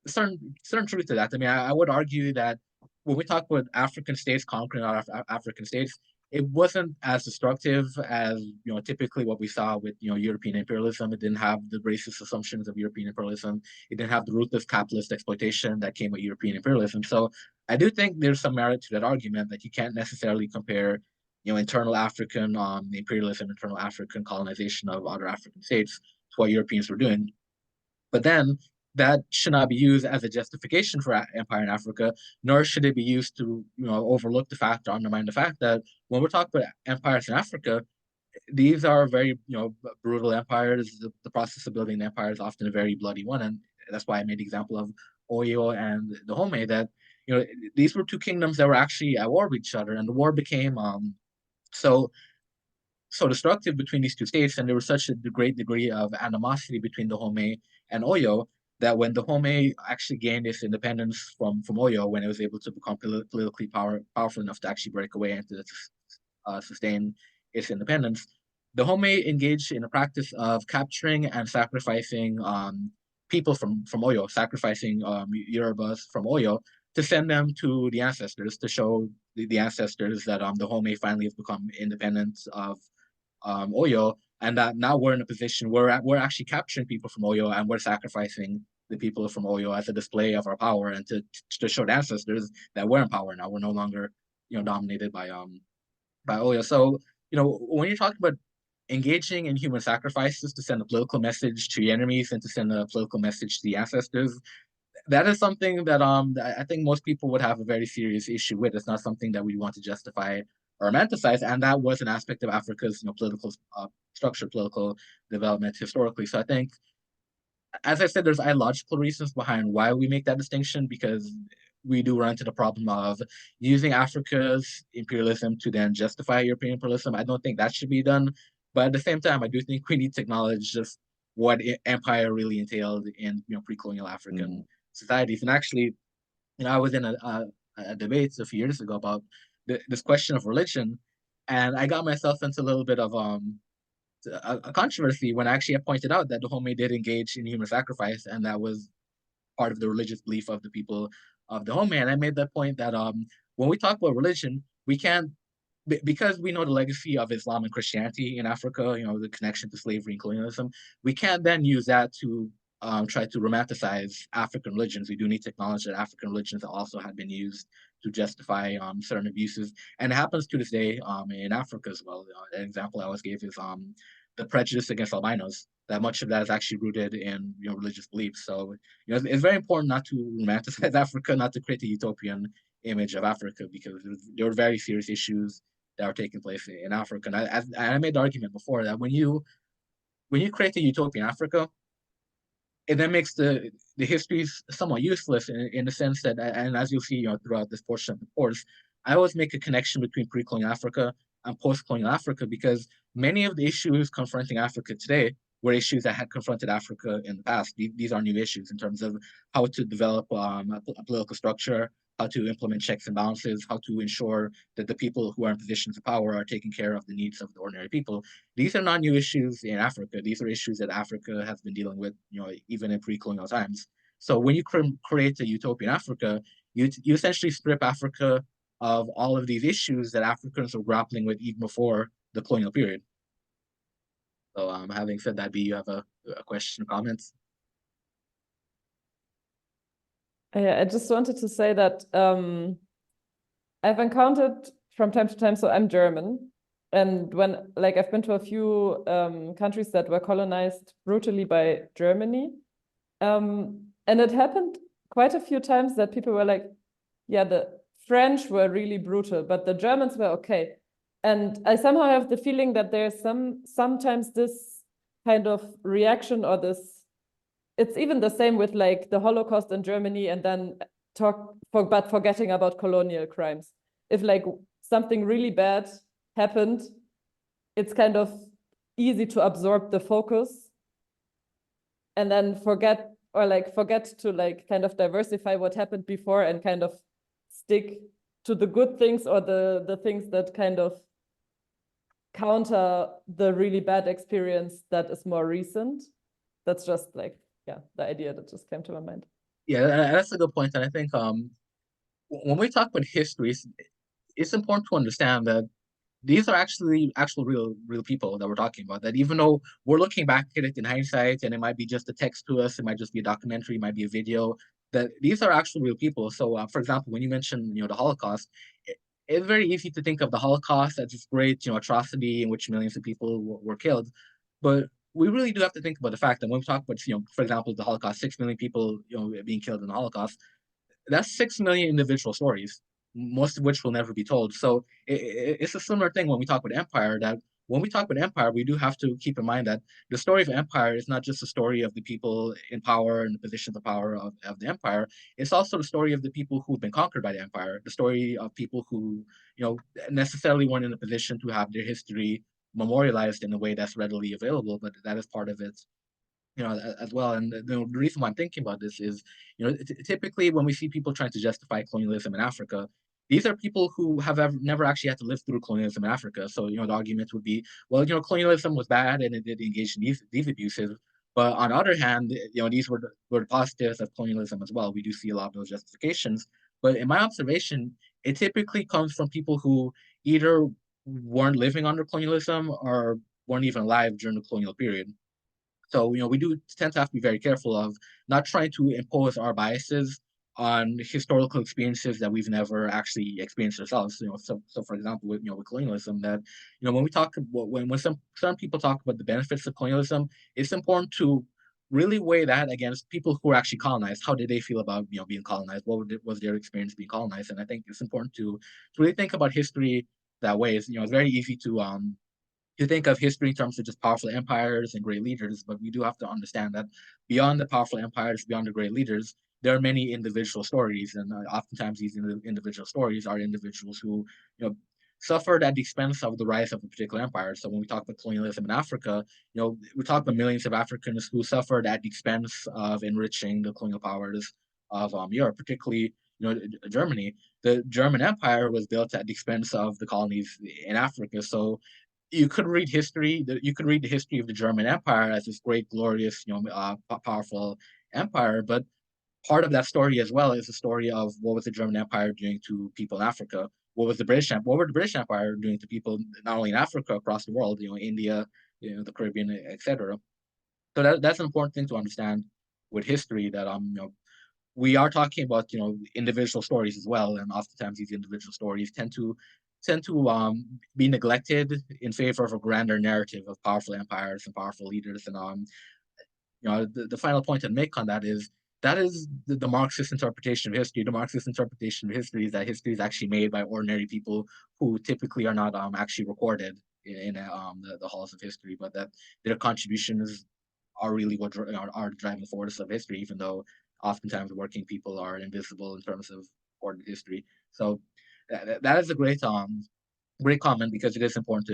certain truth to that. I mean, I would argue that when we talk about African states conquering other African states, it wasn't as destructive as typically what we saw with European imperialism. It didn't have the racist assumptions of European imperialism. It didn't have the ruthless capitalist exploitation that came with European imperialism. So I do think there's some merit to that argument, that you can't necessarily compare internal African imperialism, internal African colonization of other African states to what Europeans were doing. But then that should not be used as a justification for empire in Africa, nor should it be used to overlook the fact or undermine the fact that when we're talking about empires in Africa, these are very brutal empires. The process of building an empire is often a very bloody one, and that's why I made the example of Oyo and the Home. That these were two kingdoms that were actually at war with each other, and the war became so so destructive between these two states, and there was such a great degree of animosity between the Home and Oyo, that when the Home actually gained its independence from Oyo, when it was able to become politically powerful enough to actually break away and to sustain its independence, the Home engaged in a practice of capturing and sacrificing people from Oyo, sacrificing Yorubas from Oyo, to send them to the ancestors, to show the ancestors that the Home finally have become independent of Oyo, and that now we're in a position where we're actually capturing people from Oyo and we're sacrificing the people from Oyo as a display of our power, and to show the ancestors that we're in power now. We're no longer dominated by Oyo. So when you're talking about engaging in human sacrifices to send a political message to your enemies and to send a political message to the ancestors, that is something that I think most people would have a very serious issue with. It's not something that we want to justify or romanticize, and that was an aspect of Africa's political structure, political development historically. So I think, as I said, there's ideological reasons behind why we make that distinction, because we do run into the problem of using Africa's imperialism to then justify European imperialism. I don't think that should be done, but at the same time, I do think we need to acknowledge just what empire really entailed in pre-colonial African societies. And actually, I was in a debate a few years ago about this question of religion, and I got myself into a little bit of a controversy when I actually pointed out that the Home did engage in human sacrifice, and that was part of the religious belief of the people of the homeland. I made that point that when we talk about religion, we can't, because we know the legacy of Islam and Christianity in Africa, the connection to slavery and colonialism, we can't then use that to try to romanticize African religions. We do need to acknowledge that African religions also have been used to justify certain abuses, and it happens to this day in Africa as well. An example I always gave is the prejudice against albinos. That much of that is actually rooted in religious beliefs. So it's very important not to romanticize Africa, not to create a utopian image of Africa, because there were very serious issues that are taking place in Africa. And I made the argument before that when you create a utopian Africa, it then makes the histories somewhat useless in the sense that, and as you'll see throughout this portion of the course, I always make a connection between pre-colonial Africa and post-colonial Africa, because many of the issues confronting Africa today were issues that had confronted Africa in the past. These are new issues in terms of how to develop a political structure, how to implement checks and balances, how to ensure that the people who are in positions of power are taking care of the needs of the ordinary people. These are not new issues in Africa. These are issues that Africa has been dealing with, even in pre-colonial times. So when you create a utopian Africa, you essentially strip Africa of all of these issues that Africans were grappling with even before the colonial period. So having said that, B, you have a question or comments? I just wanted to say that I've encountered from time to time, so I'm German, and when I've been to a few countries that were colonized brutally by Germany, and it happened quite a few times that people were like, yeah, the French were really brutal, but the Germans were okay. And I somehow have the feeling that there's sometimes this kind of reaction, or this, it's even the same with the Holocaust in Germany, and then but forgetting about colonial crimes. If something really bad happened, it's kind of easy to absorb the focus and then forget to kind of diversify what happened before and kind of stick to the good things, or the things that kind of counter the really bad experience that is more recent. That's just the idea that just came to my mind. Yeah, that's a good point. And I think when we talk about history, it's important to understand that these are actually actual real people that we're talking about. That even though we're looking back at it in hindsight, and it might be just a text to us, it might just be a documentary, it might be a video, that these are actual real people. So, for example, when you mention the Holocaust, it's very easy to think of the Holocaust as this great atrocity in which millions of people were killed, but we really do have to think about the fact that when we talk about for example, the Holocaust, 6 million people being killed in the Holocaust, that's 6 million individual stories, most of which will never be told. So it's a similar thing when we talk about empire. That when we talk about empire, we do have to keep in mind that the story of empire is not just the story of the people in power and the positions of power of the empire. It's also the story of the people who've been conquered by the empire. The story of people who necessarily weren't in a position to have their history memorialized in a way that's readily available, but that is part of it as well. And the reason why I'm thinking about this is, typically when we see people trying to justify colonialism in Africa, these are people who have never actually had to live through colonialism in Africa. So, the argument would be, well, colonialism was bad and it did engage in these abuses. But on the other hand, these were the positives of colonialism as well. We do see a lot of those justifications. But in my observation, it typically comes from people who either weren't living under colonialism or weren't even alive during the colonial period. So, we do tend to have to be very careful of not trying to impose our biases on historical experiences that we've never actually experienced ourselves. So for example, with colonialism, that when we talk about, when some people talk about the benefits of colonialism, it's important to really weigh that against people who were actually colonized. How did they feel about being colonized? What was their experience being colonized? And I think it's important to really think about history that way. It's very easy to think of history in terms of just powerful empires and great leaders, but we do have to understand that beyond the powerful empires, beyond the great leaders, there are many individual stories, and oftentimes these individual stories are individuals who, suffered at the expense of the rise of a particular empire. So when we talk about colonialism in Africa, we talk about millions of Africans who suffered at the expense of enriching the colonial powers of Europe, particularly Germany. The German Empire was built at the expense of the colonies in Africa. So you could read history. You could read the history of the German Empire as this great, glorious, powerful empire. But part of that story as well is the story of what was the German Empire doing to people in Africa. What were the British Empire doing to people not only in Africa, across the world, India, the Caribbean, etc. So that's an important thing to understand with history, that we are talking about individual stories as well, and oftentimes these individual stories tend to be neglected in favor of a grander narrative of powerful empires and powerful leaders. And the final point I'd make on that is the Marxist interpretation of history. The Marxist interpretation of history is that history is actually made by ordinary people who typically are not actually recorded in the halls of history, but that their contributions are really what are driving the force of history, even though oftentimes working people are invisible in terms of recorded history. So that is a great comment, because it is important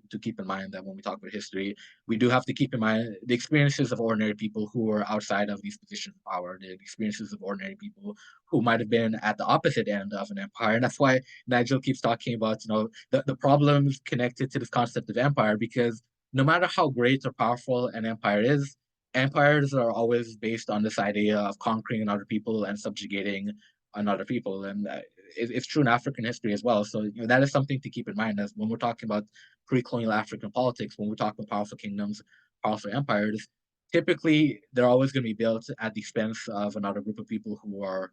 to keep in mind that when we talk about history, we do have to keep in mind the experiences of ordinary people who are outside of these positions of power, the experiences of ordinary people who might have been at the opposite end of an empire. And that's why Nigel keeps talking about the problems connected to this concept of empire, because no matter how great or powerful an empire is, empires are always based on this idea of conquering another people and subjugating another people. And it's true in African history as well. So that is something to keep in mind, as when we're talking about pre-colonial African politics, when we're talking about powerful kingdoms, powerful empires, typically they're always going to be built at the expense of another group of people who are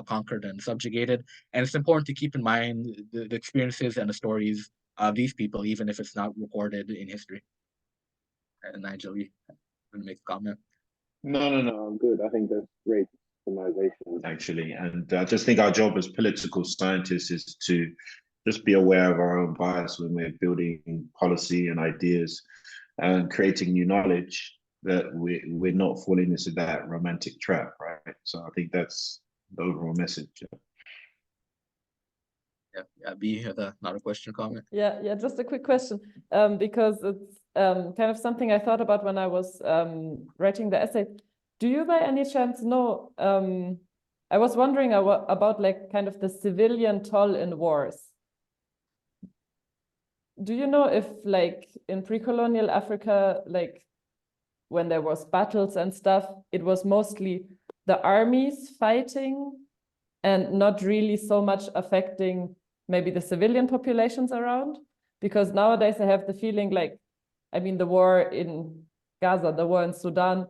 conquered and subjugated. And it's important to keep in mind the experiences and the stories of these people, even if it's not recorded in history. And Nigel, you want to make a comment? No, I'm good. I think that's great summarization, actually. And I just think our job as political scientists is to just be aware of our own bias when we're building policy and ideas and creating new knowledge, that we're not falling into that romantic trap, right? So I think that's the overall message. Yeah, B, you had another question or comment? Yeah, just a quick question, because it's kind of something I thought about when I was writing the essay. Do you by any chance know, I was wondering about like kind of the civilian toll in wars. Do you know if like in pre-colonial Africa, like when there was battles and stuff, it was mostly the armies fighting and not really so much affecting maybe the civilian populations around? Because nowadays I have the feeling like, I mean, the war in Gaza, the war in Sudan,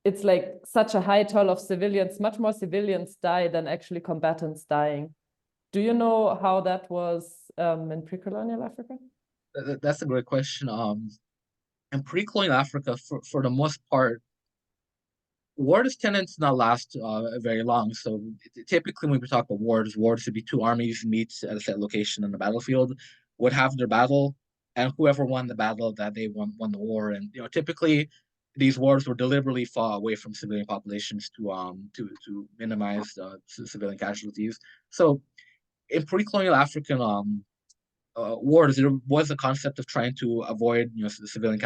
it's like such a high toll of civilians, much more civilians die than actually combatants dying. Do you know how that was in pre-colonial Africa? That's a great question. In pre-colonial Africa, for the most part, wars tended to not last very long. So typically, when we talk about wars would be two armies meet at a set location on the battlefield, would have their battle, and whoever won the battle, that they won the war. And typically, these wars were deliberately far away from civilian populations to minimize civilian casualties. So in pre-colonial African wars, there was a concept of trying to avoid civilian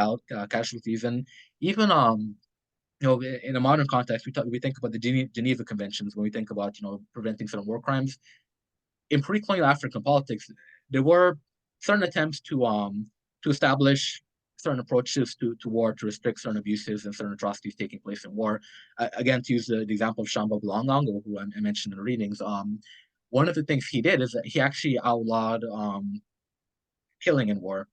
casualties, and even in a modern context, we think about the Geneva Conventions when we think about preventing certain war crimes. In pre-colonial African politics, there were certain attempts to establish certain approaches to war, to restrict certain abuses and certain atrocities taking place in war. Again, to use the example of Shamba Longongo, who I mentioned in the readings, one of the things he did is that he actually outlawed killing in war,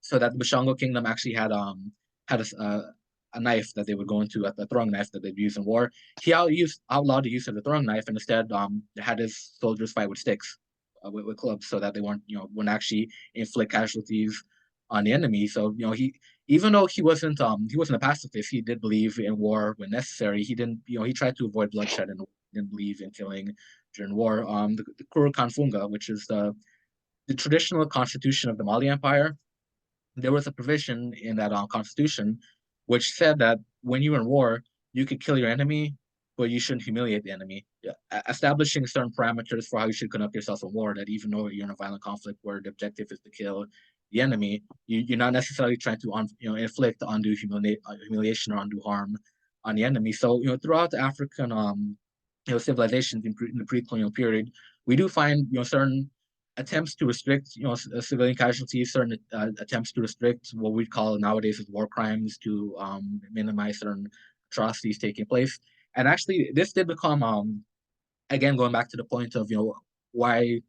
so that the Bashango kingdom actually had a knife that they would go into, a throwing knife that they'd use in war. He outlawed the use of the throwing knife, and instead had his soldiers fight with sticks, with clubs, so that they wouldn't actually inflict casualties on the enemy. So he, even though he wasn't a pacifist, he did believe in war when necessary. He didn't he tried to avoid bloodshed and didn't believe in killing during war. The Kuru Kanfunga, which is the traditional constitution of the Mali Empire, there was a provision in that constitution which said that when you were in war, you could kill your enemy, but you shouldn't humiliate the enemy. Yeah. Establishing certain parameters for how you should conduct yourself in war, that even though you're in a violent conflict where the objective is to kill the enemy, you're not necessarily trying to inflict undue humiliation or undue harm on the enemy. So throughout the African civilizations in the pre-colonial period, we do find certain attempts to restrict civilian casualties, certain attempts to restrict what we call nowadays as war crimes, to minimize certain atrocities taking place. And actually, this did become again, going back to the point of why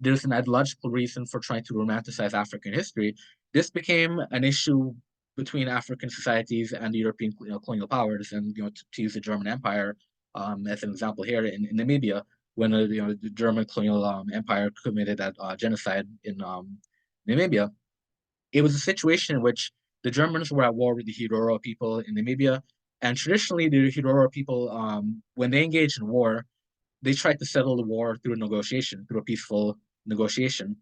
there's an ideological reason for trying to romanticize African history. This became an issue between African societies and the European colonial powers, and to use the German Empire as an example here in Namibia, when the German colonial empire committed that genocide in Namibia. It was a situation in which the Germans were at war with the Herero people in Namibia, and traditionally the Herero people, when they engaged in war, they tried to settle the war through negotiation, through a peaceful negotiation.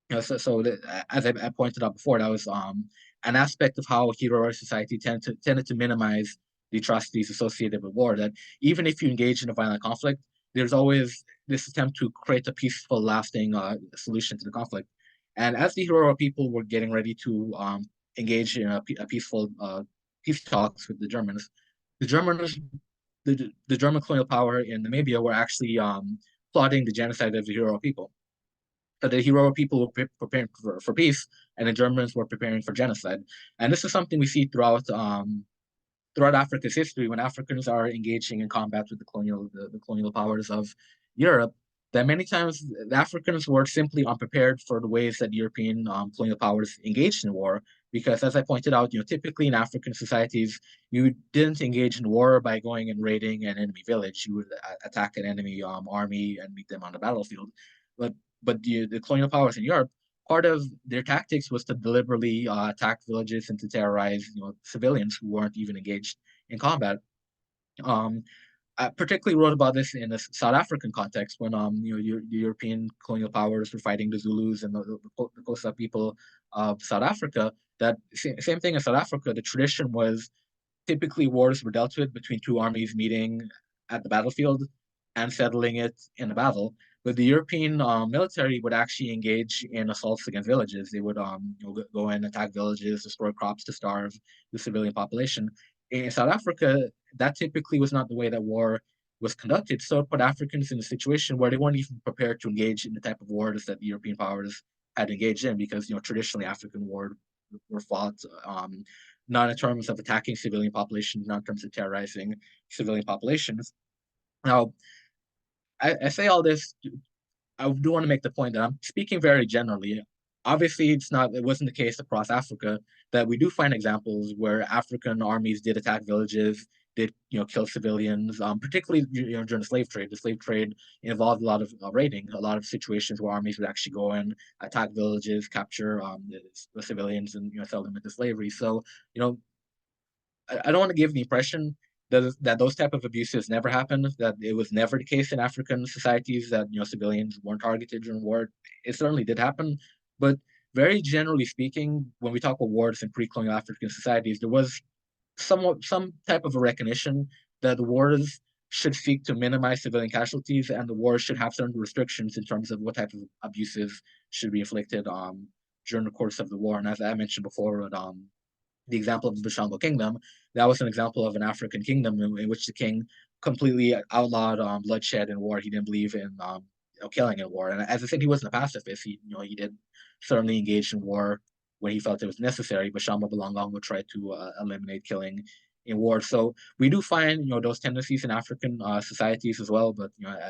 As I pointed out before, that was an aspect of how Herero society tended to minimize the atrocities associated with war. That even if you engage in a violent conflict, there's always this attempt to create a peaceful, lasting solution to the conflict. And as the Herero people were getting ready to engage in a peaceful peace talks with the Germans, the Germans the German colonial power in Namibia were actually plotting the genocide of the Herero people. So the Herero people were preparing for peace, and the Germans were preparing for genocide. And this is something we see throughout Africa's history when Africans are engaging in combat with the colonial powers of Europe. That many times the Africans were simply unprepared for the ways that European colonial powers engaged in war. Because, as I pointed out, typically in African societies, you didn't engage in war by going and raiding an enemy village. You would attack an enemy army and meet them on the battlefield. But the colonial powers in Europe, part of their tactics was to deliberately attack villages and to terrorize civilians who weren't even engaged in combat. Um, I particularly wrote about this in a South African context when the European colonial powers were fighting the Zulus and the Xhosa people of South Africa. That same thing in South Africa. The tradition was typically wars were dealt with between two armies meeting at the battlefield and settling it in a battle. But the European military would actually engage in assaults against villages. They would go and attack villages, destroy crops to starve the civilian population. In South Africa, that typically was not the way that war was conducted. So it put Africans in a situation where they weren't even prepared to engage in the type of wars that the European powers had engaged in, because traditionally African wars were fought not in terms of attacking civilian populations, not in terms of terrorizing civilian populations. Now, I say all this. I do want to make the point that I'm speaking very generally. Obviously, it wasn't the case across Africa, that we do find examples where African armies did attack villages, did kill civilians, particularly during the slave trade. The slave trade involved a lot of raiding, a lot of situations where armies would actually go and attack villages, capture the civilians, and sell them into slavery. So you know I don't want to give the impression that those type of abuses never happened, that it was never the case in African societies that civilians weren't targeted during war. It certainly did happen, but very generally speaking, when we talk about wars in pre-colonial African societies, there was some type of a recognition that the wars should seek to minimize civilian casualties, and the wars should have certain restrictions in terms of what type of abuses should be inflicted during the course of the war. And as I mentioned before, the example of the Bashango Kingdom, that was an example of an African kingdom in which the king completely outlawed bloodshed in war. He didn't believe in killing in war. And as I said, he wasn't a pacifist. He did certainly engage in war when he felt it was necessary. But Shamba Balangongo tried to eliminate killing in war. So we do find those tendencies in African societies as well. But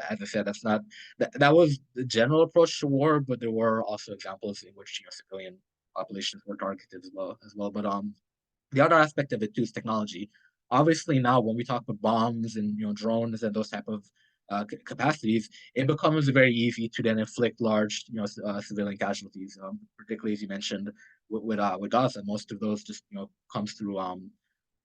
as I said, that was the general approach to war. But there were also examples in which civilian populations were targeted as well. But the other aspect of it too is technology. Obviously, now when we talk about bombs and drones and those type of capacities, it becomes very easy to then inflict large civilian casualties. Particularly as you mentioned with Gaza, most of those just comes through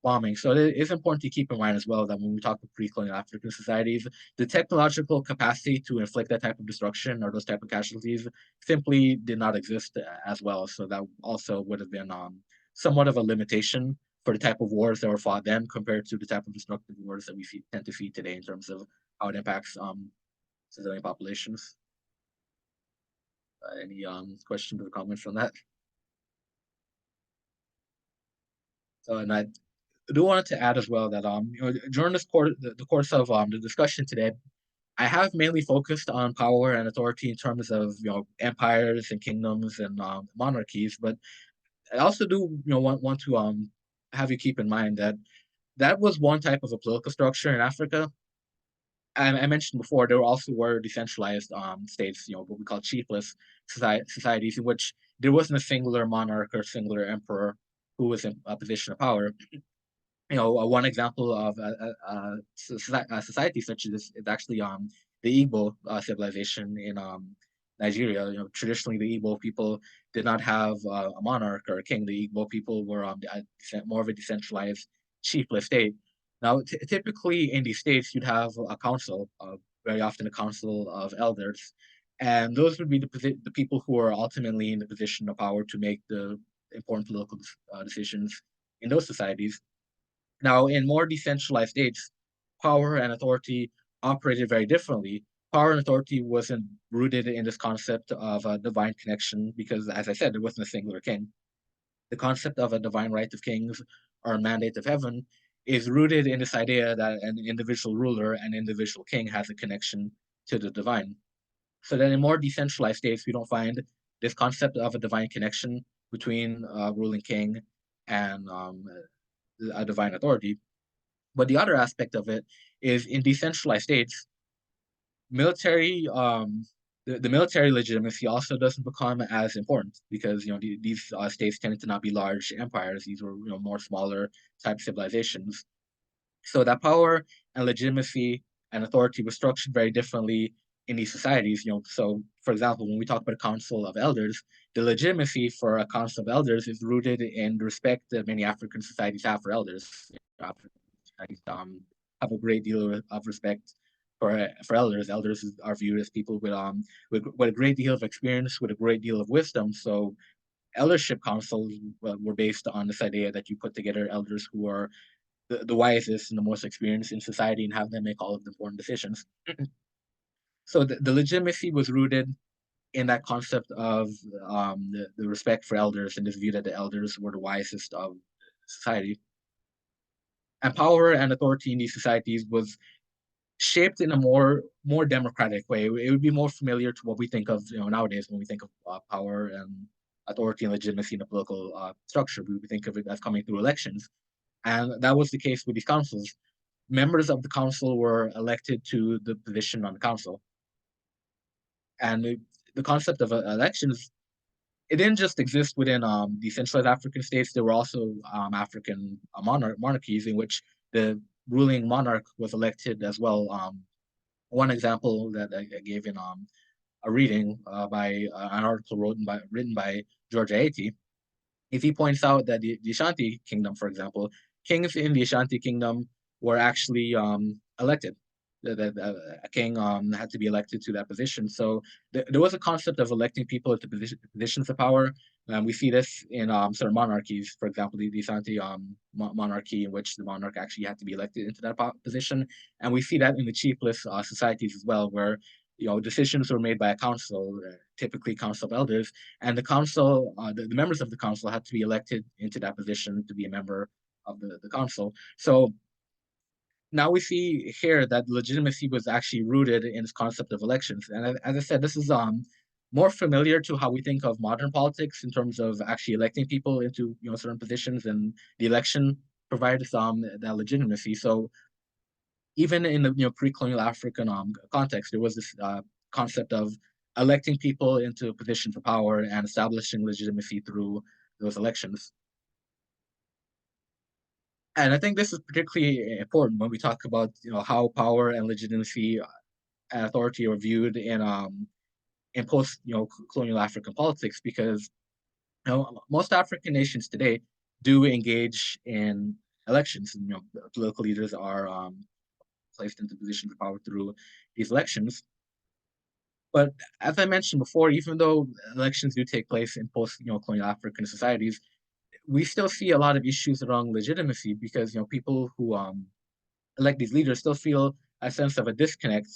bombing. So it is important to keep in mind as well that when we talk about pre-colonial African societies, the technological capacity to inflict that type of destruction or those type of casualties simply did not exist as well. So that also would have been somewhat of a limitation for the type of wars that were fought then compared to the type of destructive wars that we tend to see today in terms of how it impacts civilian populations. Any questions or comments on that? So, and I do want to add as well that during the course of the discussion today, I have mainly focused on power and authority in terms of empires and kingdoms and monarchies, but I also do want to have you keep in mind that that was one type of a political structure in Africa. I mentioned before there also were decentralized states, what we call chiefless societies, in which there wasn't a singular monarch or singular emperor who was in a position of power. One example of a society such as this is actually the Igbo civilization in Nigeria. Traditionally the Igbo people did not have a monarch or a king. The Igbo people were more of a decentralized chiefless state. Now, typically in these states, you'd have a council, very often a council of elders, and those would be the people who are ultimately in the position of power to make the important political decisions in those societies. Now, in more decentralized states, power and authority operated very differently. Power and authority wasn't rooted in this concept of a divine connection because, as I said, there wasn't a singular king. The concept of a divine right of kings or a mandate of heaven is rooted in this idea that an individual ruler and individual king has a connection to the divine. So that in more decentralized states, we don't find this concept of a divine connection between a ruling king and a divine authority. But the other aspect of it is in decentralized states, military the military legitimacy also doesn't become as important because these states tended to not be large empires. These were more smaller type civilizations. So that power and legitimacy and authority was structured very differently in these societies. So for example, when we talk about a council of elders, the legitimacy for a council of elders is rooted in the respect that many African societies have for elders. African societies have a great deal of respect for elders. Elders are viewed as people with a great deal of experience, with a great deal of wisdom. So eldership councils were based on this idea that you put together elders who are the wisest and the most experienced in society and have them make all of the important decisions. So the legitimacy was rooted in that concept of the respect for elders and this view that the elders were the wisest of society. And power and authority in these societies was shaped in a more democratic way. It would be more familiar to what we think of nowadays when we think of power and authority and legitimacy in a political structure. We would think of it as coming through elections. And that was the case with these councils. Members of the council were elected to the position on the council. And the concept of elections, it didn't just exist within decentralized African states. There were also African monarchies in which the ruling monarch was elected as well. One example that I gave in a reading by an article written by George Aeti, if he points out that the Ashanti Kingdom, for example, kings in the Ashanti Kingdom were actually elected. A king had to be elected to that position. So there was a concept of electing people to positions of power. We see this in certain monarchies, for example, the Ashanti monarchy, in which the monarch actually had to be elected into that position. And we see that in the chiefless societies as well, where decisions were made by a council, typically council of elders, and the council, the members of the council had to be elected into that position to be a member of the council. So now we see here that legitimacy was actually rooted in this concept of elections. And as I said, this is more familiar to how we think of modern politics in terms of actually electing people into certain positions, and the election provides that legitimacy. So even in the pre-colonial African context, there was this concept of electing people into positions of power and establishing legitimacy through those elections. And I think this is particularly important when we talk about how power and legitimacy and authority are viewed in post colonial African politics, because most African nations today do engage in elections. And, political leaders are placed into positions of power through these elections. But as I mentioned before, even though elections do take place in post colonial African societies, we still see a lot of issues around legitimacy because people who elect these leaders still feel a sense of a disconnect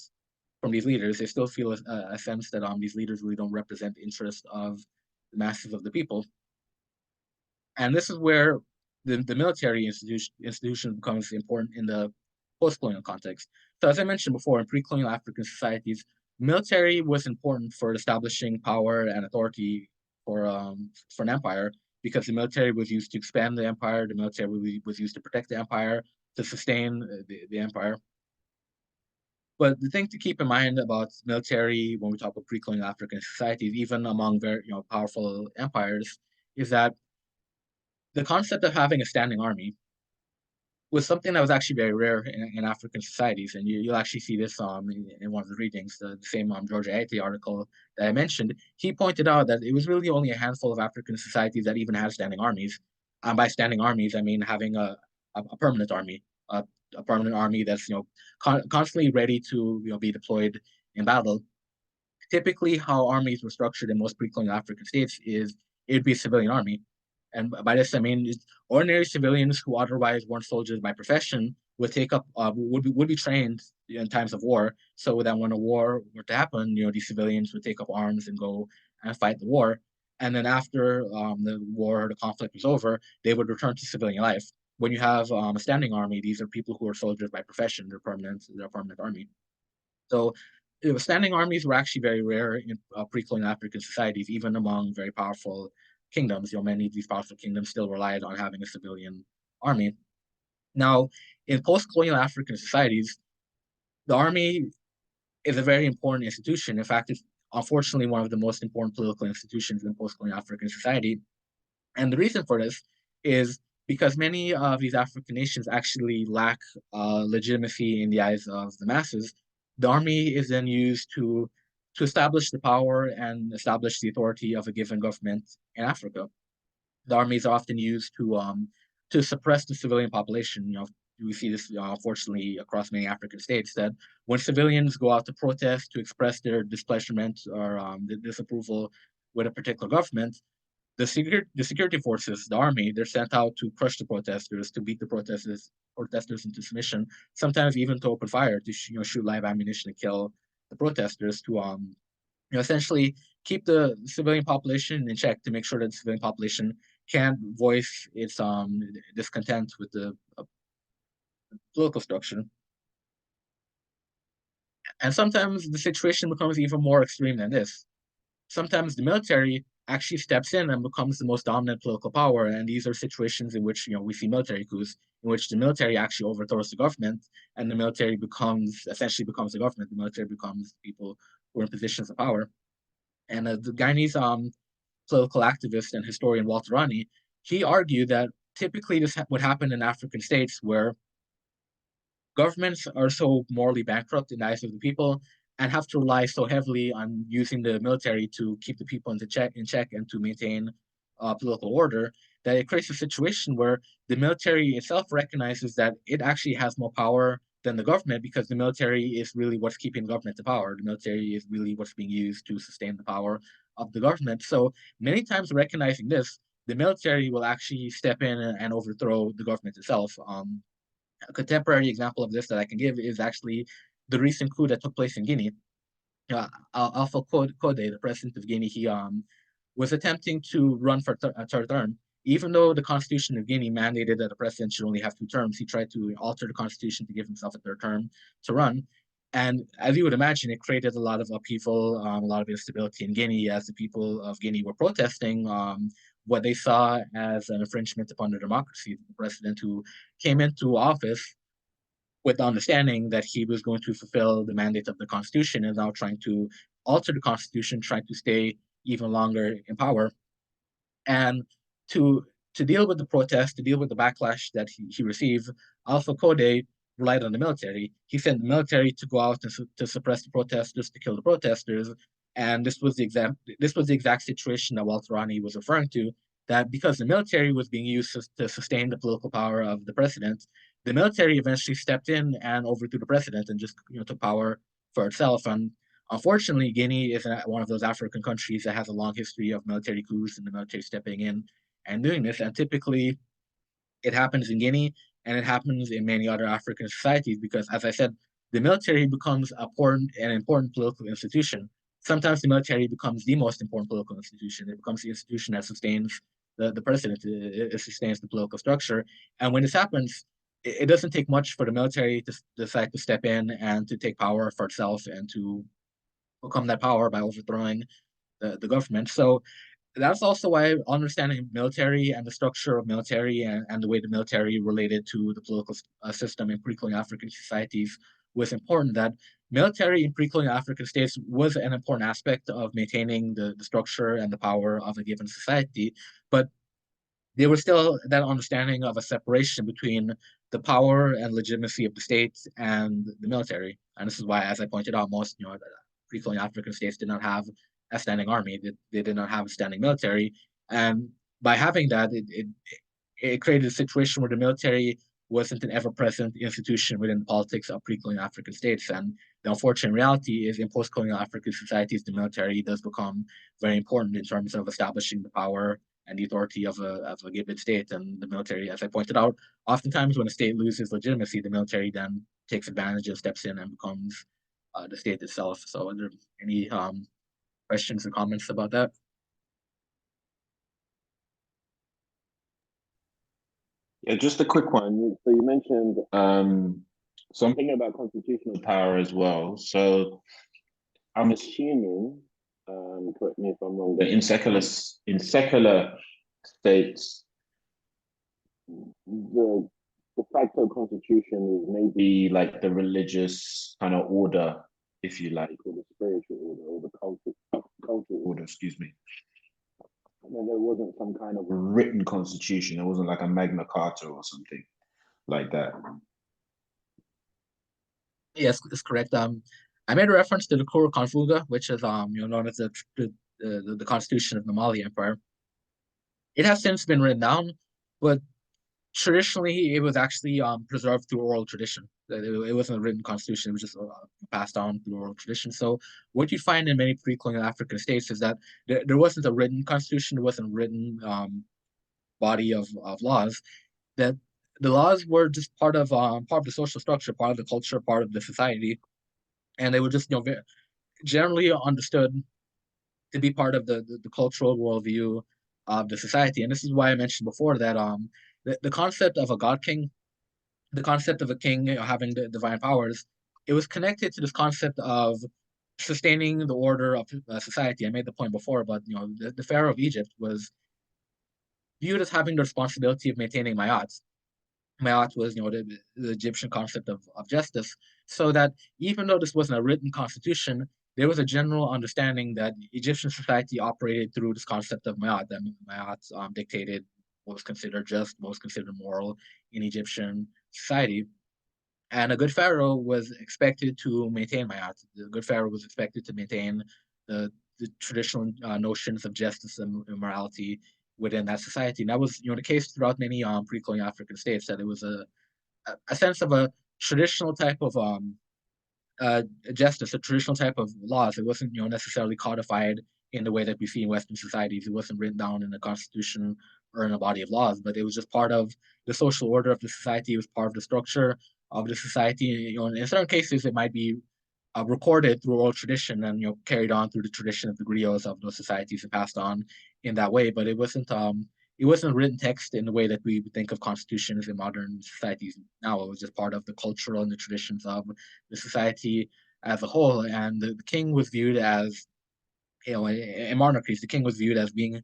from these leaders. They still feel a sense that these leaders really don't represent the interest of the masses of the people. And this is where the military institution becomes important in the post-colonial context. So as I mentioned before, in pre-colonial African societies, military was important for establishing power and authority for an empire, because the military was used to expand the empire, the military was used to protect the empire, to sustain the empire. But the thing to keep in mind about military when we talk about pre-colonial African societies, even among very powerful empires, is that the concept of having a standing army was something that was actually very rare in African societies, and you'll actually see this in one of the readings, the same George Aite article that I mentioned. He pointed out that it was really only a handful of African societies that even had standing armies. By standing armies, I mean having a permanent army, a permanent army that's constantly ready to be deployed in battle. Typically, how armies were structured in most pre-colonial African states is it'd be a civilian army. And by this, I mean ordinary civilians who otherwise weren't soldiers by profession would take up would be trained in times of war, so that when a war were to happen, these civilians would take up arms and go and fight the war. And then after the war or the conflict was over, they would return to civilian life. When you have a standing army, these are people who are soldiers by profession. They're a permanent army. So standing armies were actually very rare in pre-colonial African societies, even among very powerful kingdoms. Many of these powerful kingdoms still relied on having a civilian army. Now, in post-colonial African societies, the army is a very important institution. In fact, it's unfortunately one of the most important political institutions in post-colonial African society. And the reason for this is because many of these African nations actually lack legitimacy in the eyes of the masses. The army is then used to establish the power and establish the authority of a given government in Africa. The army is often used to suppress the civilian population. We see this unfortunately across many African states, that when civilians go out to protest to express their displeasure or disapproval with a particular government, the security forces, the army, they're sent out to crush the protesters, to beat the protesters into submission, sometimes even to open fire, to shoot live ammunition to kill the protesters, to essentially keep the civilian population in check, to make sure that the civilian population can't voice its discontent with the political structure. And sometimes the situation becomes even more extreme than this. Sometimes the military actually steps in and becomes the most dominant political power. And these are situations in which we see military coups, in which the military actually overthrows the government, and the military essentially becomes the government. The military becomes people who are in positions of power. And the Guyanese political activist and historian Walter Rani, he argued that typically this would happen in African states where governments are so morally bankrupt in the eyes of the people and have to rely so heavily on using the military to keep the people in check and to maintain political order, that it creates a situation where the military itself recognizes that it actually has more power than the government, because the military is really what's keeping the government in power. The military is really what's being used to sustain the power of the government. So many times, recognizing this, the military will actually step in and overthrow the government itself. A contemporary example of this that I can give is actually the recent coup that took place in Guinea. Alpha Conde, the president of Guinea, he was attempting to run for a third term. Even though the constitution of Guinea mandated that the president should only have 2 terms, he tried to alter the constitution to give himself a third term to run. And as you would imagine, it created a lot of upheaval, a lot of instability in Guinea, as the people of Guinea were protesting what they saw as an infringement upon their democracy. The president who came into office with the understanding that he was going to fulfill the mandate of the Constitution, and now trying to alter the Constitution, trying to stay even longer in power. And to deal with the protest, to deal with the backlash that he received, Alpha Conde relied on the military. He sent the military to go out and to suppress the protesters, to kill the protesters. And this was the exact situation that Walter Rani was referring to, that because the military was being used to sustain the political power of the president, the military eventually stepped in and overthrew the president and just took power for itself. And unfortunately, Guinea is one of those African countries that has a long history of military coups and the military stepping in and doing this. And typically, it happens in Guinea and it happens in many other African societies because, as I said, the military becomes an important political institution. Sometimes the military becomes the most important political institution. It becomes the institution that sustains the president, it sustains the political structure. And when this happens, it doesn't take much for the military to decide to step in and to take power for itself and to become that power by overthrowing the government. So that's also why understanding military and the structure of military and the way the military related to the political system in pre-colonial African societies was important. That military in pre-colonial African states was an important aspect of maintaining the structure and the power of a given society, but there was still that understanding of a separation between the power and legitimacy of the state and the military. And this is why, as I pointed out, most pre-colonial African states did not have a standing army. They did not have a standing military, and by having that, it created a situation where the military wasn't an ever-present institution within the politics of pre-colonial African states. And the unfortunate reality is in post-colonial African societies, the military does become very important in terms of establishing the power and the authority of a given state. And the military, as I pointed out, oftentimes when a state loses legitimacy, the military then takes advantage and steps in and becomes the state itself. So are there any questions or comments about that? Yeah, just a quick one. So you mentioned something about constitutional power as well. So I'm assuming, correct me if I'm wrong, that in secular states, the de facto constitution is maybe like the religious kind of order, if you like, or the spiritual order, or the cultural order, excuse me. And then there wasn't some kind of written constitution. It wasn't like a Magna Carta or something like that. Yes, it's correct. I made a reference to the Kuru Kanfuga, which is known as the Constitution of the Mali Empire. It has since been written down, but traditionally it was actually preserved through oral tradition. It wasn't a written constitution; it was just passed on through oral tradition. So what you find in many pre-colonial African states is that there wasn't a written constitution, there wasn't a written body of laws. That the laws were just part of the social structure, part of the culture, part of the society, and they were just generally understood to be part of the cultural worldview of the society. And this is why I mentioned before that the concept of a god king, the concept of a king having the divine powers, it was connected to this concept of sustaining the order of society. I made the point before, but the Pharaoh of Egypt was viewed as having the responsibility of maintaining Mayat. Mayat was, the Egyptian concept of justice. So that even though this wasn't a written constitution, there was a general understanding that Egyptian society operated through this concept of Mayat. That Mayat dictated what was considered just, what was considered moral in Egyptian society. And a good pharaoh was expected to maintain Mayat. The good pharaoh was expected to maintain the traditional notions of justice and morality within that society. And that was, the case throughout many pre-colonial African states, that it was a sense of a traditional type of justice, a traditional type of laws. It wasn't, necessarily codified in the way that we see in Western societies. It wasn't written down in a constitution or in a body of laws, but it was just part of the social order of the society. It was part of the structure of the society. In certain cases, it might be recorded through oral tradition and carried on through the tradition of the griots of those societies and passed on in that way. But it wasn't written text in the way that we think of constitutions in modern societies now. It was just part of the cultural and the traditions of the society as a whole. And the king was viewed as, in monarchies, the king was viewed as being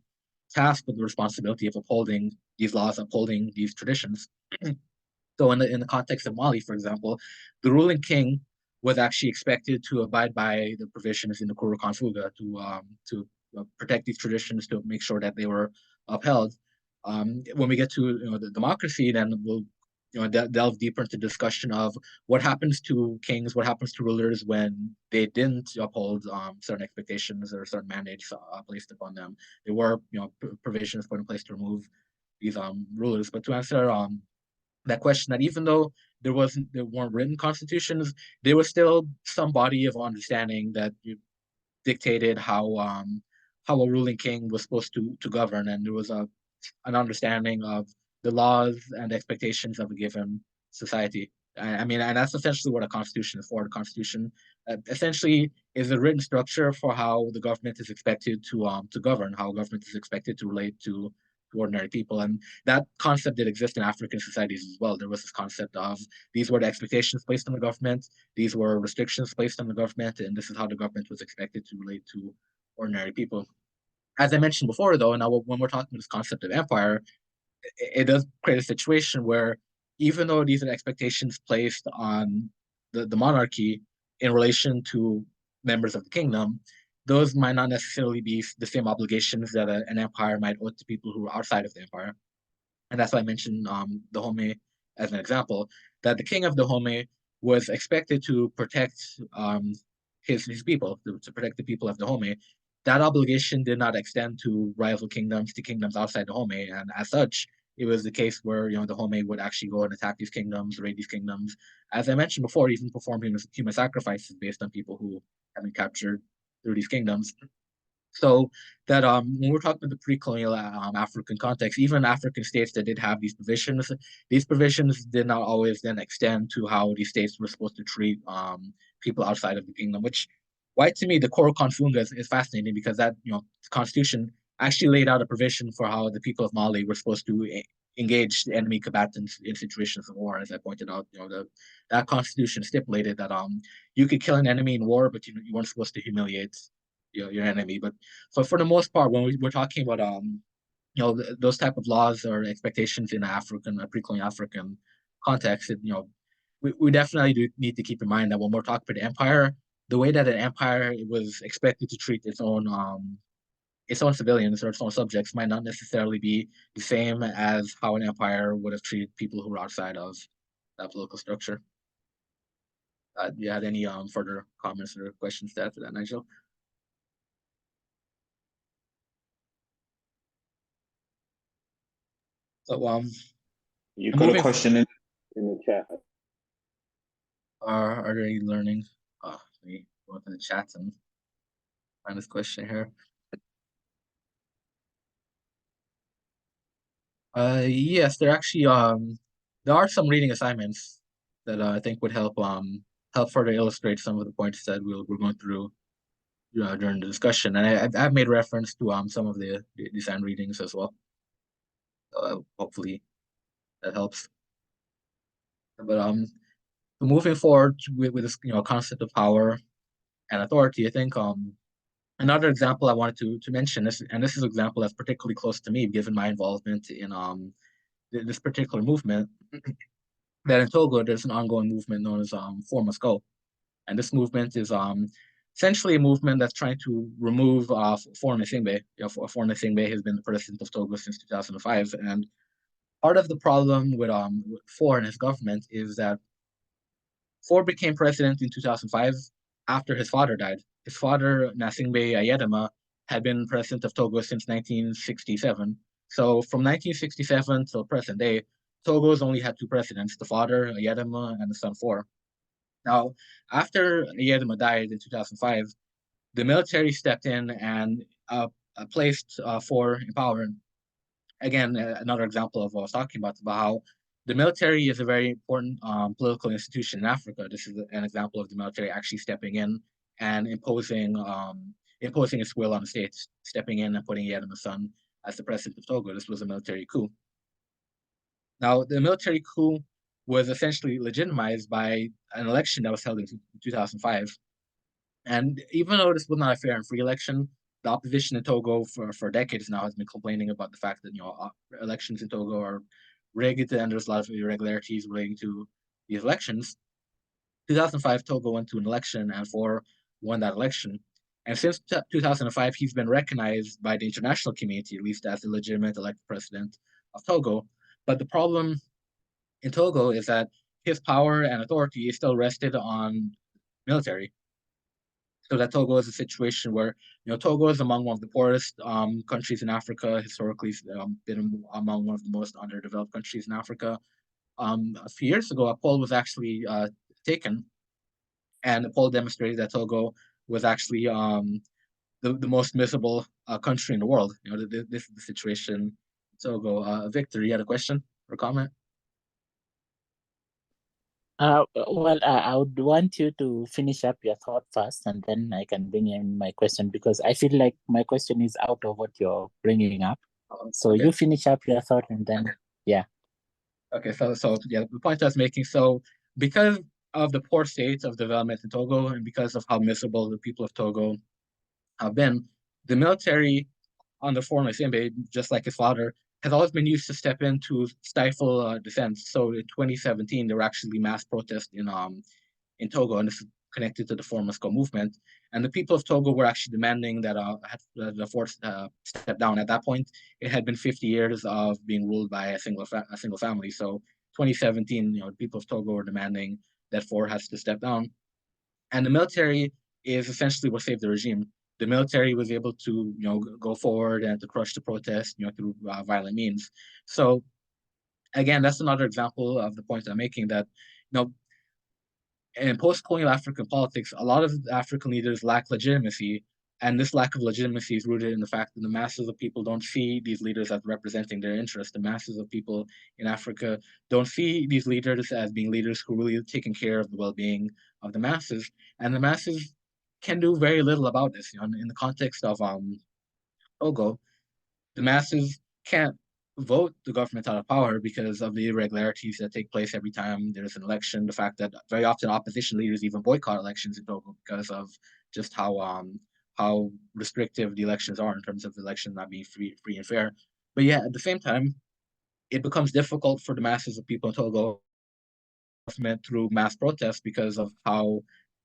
tasked with the responsibility of upholding these laws, upholding these traditions. So in the context of Mali, for example, the ruling king was actually expected to abide by the provisions in the Kuru Kanfuga to protect these traditions, to make sure that they were upheld. When we get to the democracy, then we'll delve deeper into discussion of what happens to kings, what happens to rulers when they didn't uphold certain expectations or certain mandates placed upon them. There were provisions put in place to remove these rulers. But to answer that question, that even though there weren't written constitutions, there was still some body of understanding that dictated how a ruling king was supposed to govern, and there was an understanding of the laws and expectations of a given society. I mean, and that's essentially what a constitution is for. The constitution essentially is a written structure for how the government is expected to govern, how government is expected to relate to ordinary people. And that concept did exist in African societies as well. There was this concept of these were the expectations placed on the government, these were restrictions placed on the government, and this is how the government was expected to relate to ordinary people. as I mentioned before, though, now when we're talking about this concept of empire, it does create a situation where even though these are expectations placed on the monarchy in relation to members of the kingdom, those might not necessarily be the same obligations that an empire might owe to people who are outside of the empire. And that's why I mentioned the Home as an example, that the king of the Home was expected to protect his people, to protect the people of the Home. That obligation did not extend to rival kingdoms, to kingdoms outside the Home, and as such, it was the case where the Home would actually go and attack these kingdoms, raid these kingdoms. As I mentioned before, even perform human sacrifices based on people who have been captured through these kingdoms. So that when we're talking about the pre-colonial African context, even African states that did have these provisions did not always then extend to how these states were supposed to treat people outside of the kingdom. Which, why to me, the Coro Confunga is fascinating because that the Constitution actually laid out a provision for how the people of Mali were supposed to engage the enemy combatants in situations of war. As I pointed out, that Constitution stipulated that you could kill an enemy in war, but you weren't supposed to humiliate your enemy. But so for the most part, when we're talking about those type of laws or expectations in African pre-colonial African context, we definitely do need to keep in mind that when we're talking about the empire, the way that an empire was expected to treat its own civilians or its own subjects might not necessarily be the same as how an empire would have treated people who were outside of that political structure. Do you have any further comments or questions to add to that, Nigel? So You've got a moving question in the chat. are there any learning? Let me go to the chat and find this question here. Yes, there are some reading assignments that I think would help further illustrate some of the points that we're going through during the discussion, and I've made reference to some of the design readings as well. Hopefully that helps. But moving forward with this concept of power and authority, I think another example I wanted to mention this, and this is an example that's particularly close to me, given my involvement in this particular movement. That in Togo, there's an ongoing movement known as Four Must Go, and this movement is essentially a movement that's trying to remove Faure Gnassingbé. Faure Gnassingbé has been the president of Togo since 2005, and part of the problem with Faure and his government is that Faure became president in 2005 after his father died. His father, Gnassingbé Ayedema, had been president of Togo since 1967. So from 1967 till present day, Togo's only had two presidents, the father, Ayedema, and the son, Faure. Now, after Ayedema died in 2005, the military stepped in and placed Faure in power. Again, another example of what I was talking about how the military is a very important political institution in Africa. This is an example of the military actually stepping in and imposing its will on the state, stepping in and putting Yedema's son as the president of Togo. This was a military coup. Now, the military coup was essentially legitimized by an election that was held in 2005. And even though this was not a fair and free election, the opposition in Togo for decades now has been complaining about the fact that elections in Togo are rigged and there's a lot of irregularities relating to these elections. 2005, Togo went to an election and Faure won that election. And since 2005, he's been recognized by the international community, at least as the legitimate elected president of Togo. But the problem in Togo is that his power and authority is still rested on military. So that Togo is a situation where Togo is among one of the poorest countries in Africa. Historically, been among one of the most underdeveloped countries in Africa. A few years ago, a poll was actually taken, and the poll demonstrated that Togo was actually the most miserable country in the world. This is the situation. Togo, Victor, you had a question or comment? Well, I would want you to finish up your thought first, and then I can bring in my question because I feel like my question is out of what you're bringing up. So okay. You finish up your thought, and then yeah. Okay, so yeah, the point I was making. So because of the poor state of development in Togo, and because of how miserable the people of Togo have been, the military under former Simbe, just like his father, has always been used to step in to stifle dissent. So in 2017, there were actually mass protests in Togo, and this is connected to the Four Moscow movement. And the people of Togo were actually demanding that the force step down. At that point, it had been 50 years of being ruled by a single family. So 2017, the people of Togo were demanding that Ford has to step down. And the military is essentially what saved the regime. The military was able to, go forward and to crush the protest, through violent means. So again, that's another example of the point I'm making, that, in post-colonial African politics, a lot of African leaders lack legitimacy, and this lack of legitimacy is rooted in the fact that the masses of people don't see these leaders as representing their interests. The masses of people in Africa don't see these leaders as being leaders who really are taking care of the well-being of the masses, and the masses can do very little about this. In the context of Togo, the masses can't vote the government out of power because of the irregularities that take place every time there's an election. The fact that very often opposition leaders even boycott elections in Togo because of just how restrictive the elections are in terms of the election not being free and fair. But yeah, at the same time, it becomes difficult for the masses of people in Togo through mass protests because of how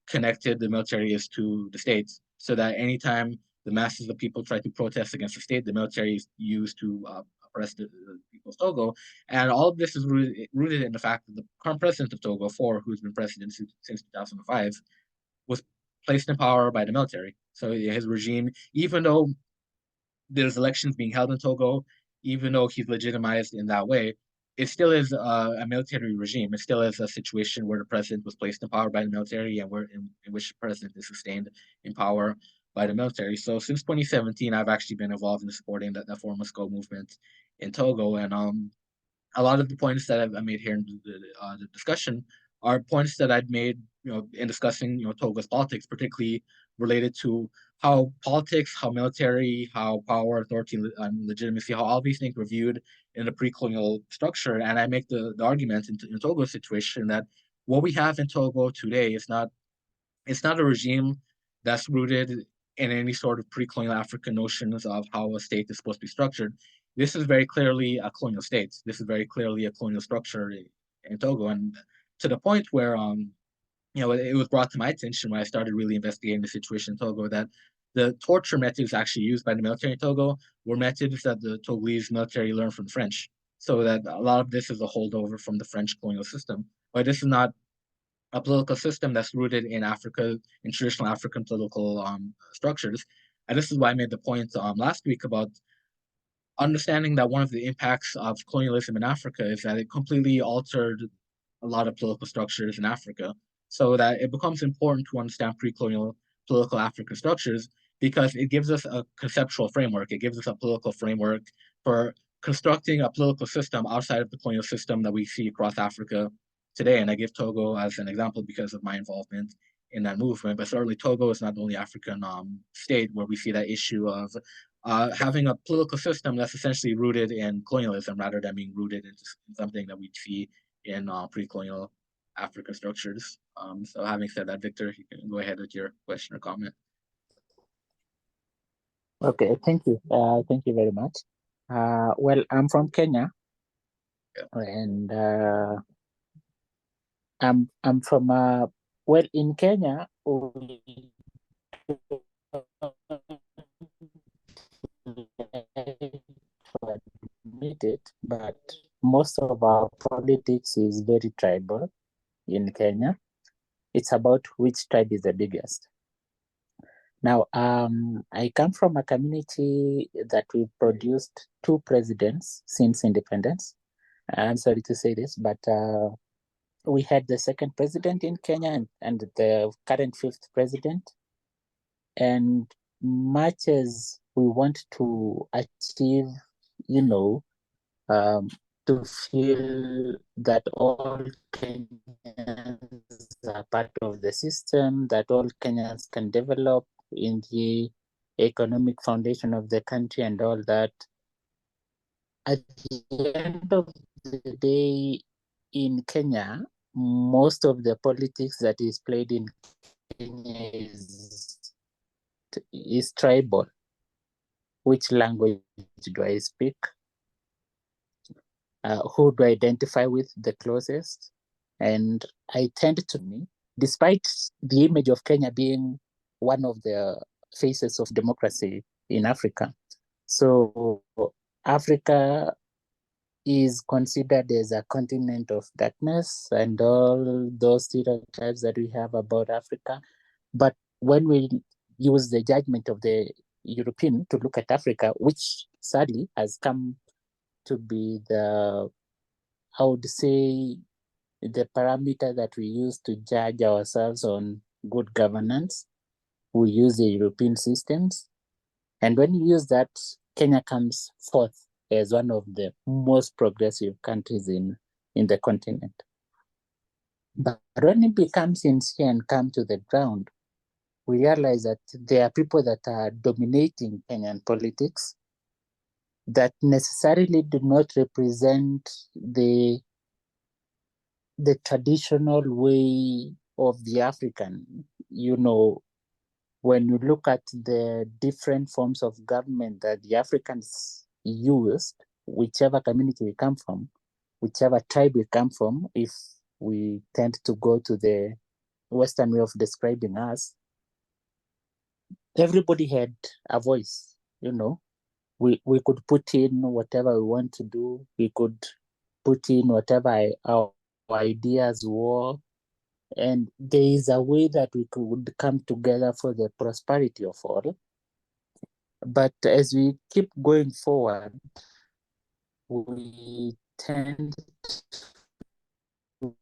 connected the military is to the states. So that anytime the masses of people try to protest against the state, the military is used to oppress the people of Togo. And all of this is rooted in the fact that the current president of Togo, Faure, who's been president since 2005, was placed in power by the military. So his regime, even though there's elections being held in Togo, even though he's legitimized in that way, it still is a military regime. It still is a situation where the president was placed in power by the military, and in which the president is sustained in power by the military. So since 2017, I've actually been involved in supporting the Four Moscow movement in Togo, and a lot of the points that I made here in the discussion are points that I'd made, in discussing, Togo's politics, particularly related to how politics, how military, how power, authority, and legitimacy, how all these things were viewed in the pre-colonial structure. And I make the argument in Togo's situation that what we have in Togo today is not a regime that's rooted in any sort of pre-colonial African notions of how a state is supposed to be structured. This is very clearly a colonial state. This is very clearly a colonial structure in Togo, and to the point where it was brought to my attention when I started really investigating the situation in Togo that the torture methods actually used by the military in Togo were methods that the Togolese military learned from the French. So that a lot of this is a holdover from the French colonial system. But this is not a political system that's rooted in Africa, in traditional African political structures. And this is why I made the point last week about understanding that one of the impacts of colonialism in Africa is that it completely altered a lot of political structures in Africa, so that it becomes important to understand pre-colonial political African structures because it gives us a conceptual framework. It gives us a political framework for constructing a political system outside of the colonial system that we see across Africa today. And I give Togo as an example because of my involvement in that movement. But certainly Togo is not the only African state where we see that issue of having a political system that's essentially rooted in colonialism rather than being rooted in something that we see in pre-colonial African structures. So having said that, Victor, you can go ahead with your question or comment. Okay, thank you. Thank you very much. Well, I'm from Kenya, and I'm from well, in Kenya we admit it, but most of our politics is very tribal in Kenya. It's about which tribe is the biggest. Now, I come from a community that we've produced 2 presidents since independence. I'm sorry to say this, but we had the 2nd president in Kenya and the current 5th president. And much as we want to achieve, to feel that all Kenyans are part of the system, that all Kenyans can develop in the economic foundation of the country and all that, at the end of the day, in Kenya, most of the politics that is played in Kenya is tribal. which language do I speak? Who do I identify with the closest? And I tend to me, despite the image of Kenya being one of the faces of democracy in Africa. So Africa is considered as a continent of darkness and all those stereotypes that we have about Africa. But when we use the judgment of the European to look at Africa, which sadly has come to be the, I would say, the parameter that we use to judge ourselves on good governance, we use the European systems. And when you use that, Kenya comes forth as one of the most progressive countries in the continent. But when it becomes sincere and come to the ground, we realize that there are people that are dominating Kenyan politics that necessarily do not represent the traditional way of the African. You know, when you look at the different forms of government that the Africans used, whichever community we come from, whichever tribe we come from, if we tend to go to the Western way of describing us, everybody had a voice, you know. We could put in whatever we want to do. We could put in whatever our ideas were. And there is a way that we could come together for the prosperity of all. But as we keep going forward, we tend to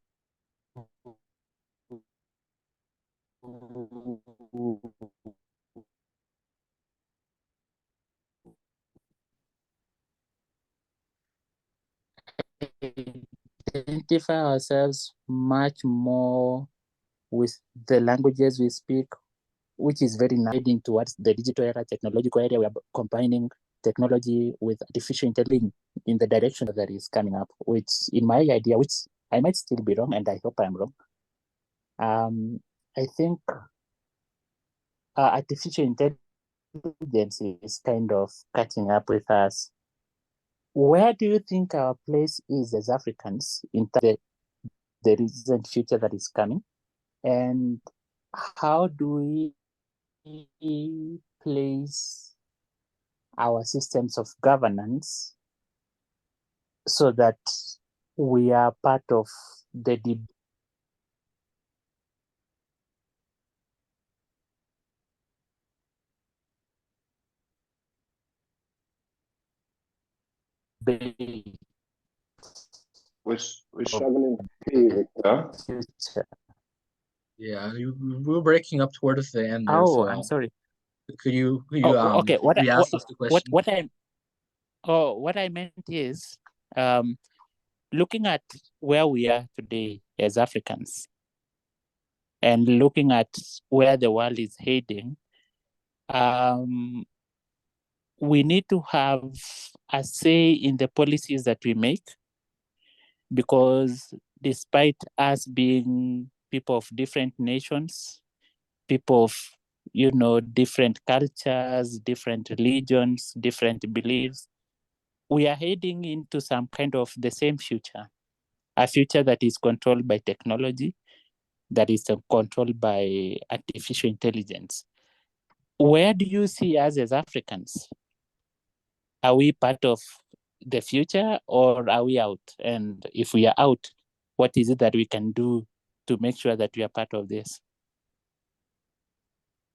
identify ourselves much more with the languages we speak, which is very heading towards the digital era, technological area. We are combining technology with artificial intelligence in the direction that is coming up, which in my idea, which I might still be wrong, and I hope I'm wrong. I think artificial intelligence is kind of catching up with us. Where do you think our place is as Africans in the recent future that is coming? And how do we place our systems of governance so that we are part of the debate We're struggling to hear you, Victor. future? Yeah, we were breaking up towards the end there. Oh, So I'm sorry. could you Okay. re-ask us the question? What I meant is, looking at where we are today as Africans, and looking at where the world is heading, we need to have a say in the policies that we make, because despite us being people of different nations, people of, you know, different cultures, different religions, different beliefs, we are heading into some kind of the same future, a future that is controlled by technology, that is controlled by artificial intelligence. Where do you see us as Africans? Are we part of the future, or are we out? And if we are out, what is it that we can do to make sure that we are part of this?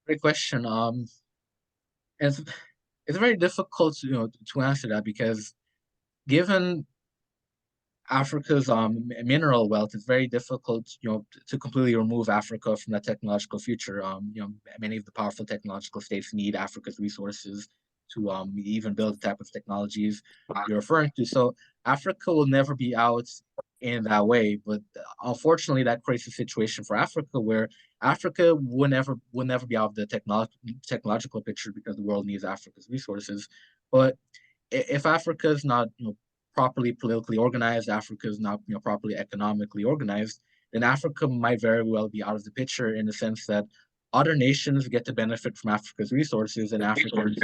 Great question. It's very difficult to answer that, because given Africa's mineral wealth, it's very difficult to completely remove Africa from that technological future. Many of the powerful technological states need Africa's resources to even build the type of technologies you're referring to. So Africa will never be out in that way, but unfortunately that creates a situation for Africa where Africa will never be out of the technological picture, because the world needs Africa's resources. But if Africa is not properly politically organized, Africa is not properly economically organized, then Africa might very well be out of the picture, in the sense that other nations get to benefit from Africa's resources, and Africans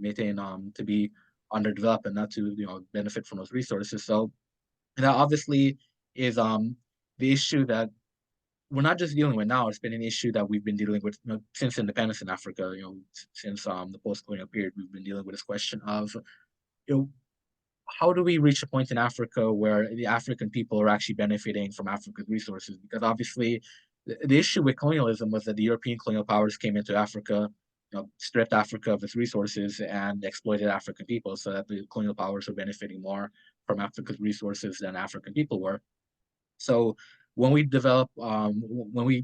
maintain to be underdeveloped and not to benefit from those resources. So that obviously is the issue that we're not just dealing with now. It's been an issue that we've been dealing with since independence in Africa. Since the post-colonial period, we've been dealing with this question of how do we reach a point in Africa where the African people are actually benefiting from Africa's resources? Because obviously, the issue with colonialism was that the European colonial powers came into Africa, stripped Africa of its resources and exploited African people, so that the colonial powers were benefiting more from Africa's resources than African people were. So when we when we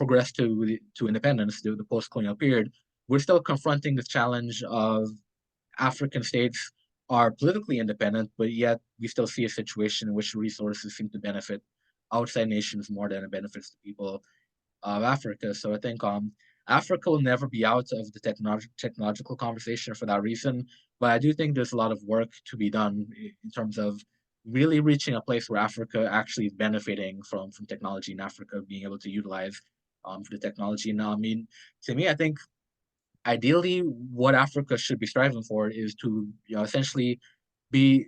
progress to independence, the post-colonial period, we're still confronting the challenge of African states are politically independent, but yet we still see a situation in which resources seem to benefit outside nations more than it benefits the people of Africa. So I think Africa will never be out of the technological conversation for that reason. But I do think there's a lot of work to be done in terms of really reaching a place where Africa actually is benefiting from technology in Africa, being able to utilize the technology. Now, I mean, to me, I think ideally what Africa should be striving for is to essentially be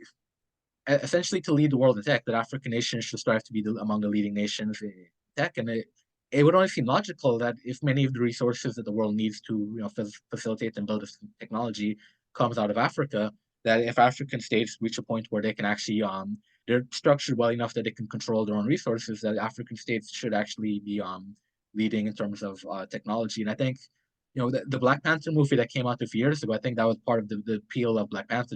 to lead the world in tech. That African nations should strive to be among the leading nations in tech, and it would only seem logical that if many of the resources that the world needs to facilitate and build this technology comes out of Africa, that if African states reach a point where they can actually they're structured well enough that they can control their own resources, that African states should actually be leading in terms of technology. And I think the Black Panther movie that came out a few years ago, I think that was part of the appeal of Black Panther.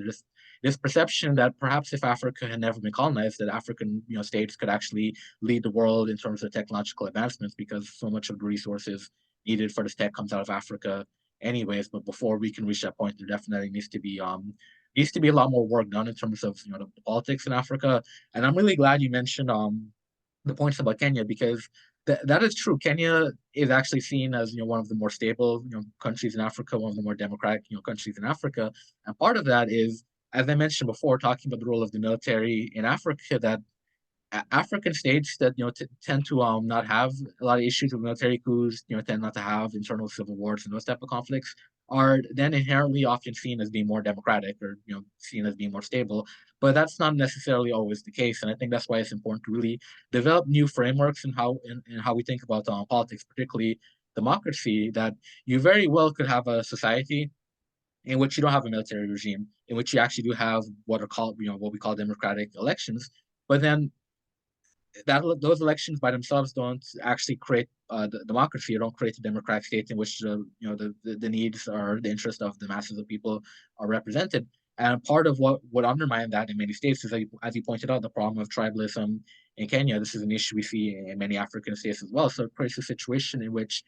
This perception that perhaps if Africa had never been colonized, that African states could actually lead the world in terms of technological advancements, because so much of the resources needed for this tech comes out of Africa anyways. But before we can reach that point, there definitely needs to be a lot more work done in terms of the politics in Africa. And I'm really glad you mentioned the points about Kenya, because that is true. Kenya is actually seen as one of the more stable countries in Africa, one of the more democratic countries in Africa, and part of that is, as I mentioned before, talking about the role of the military in Africa, that African states that tend to not have a lot of issues with military coups, tend not to have internal civil wars and those type of conflicts, are then inherently often seen as being more democratic, or seen as being more stable. But that's not necessarily always the case, and I think that's why it's important to really develop new frameworks in how we think about politics, particularly democracy. That you very well could have a society in which you don't have a military regime, in which you actually do have what are called what we call democratic elections, but then those elections by themselves don't actually create the democracy, or don't create a democratic state in which the needs or the interest of the masses of people are represented. And part of what would undermine that in many states is, as you pointed out, the problem of tribalism in Kenya. This is an issue we see in many African states as well. So it creates a situation in which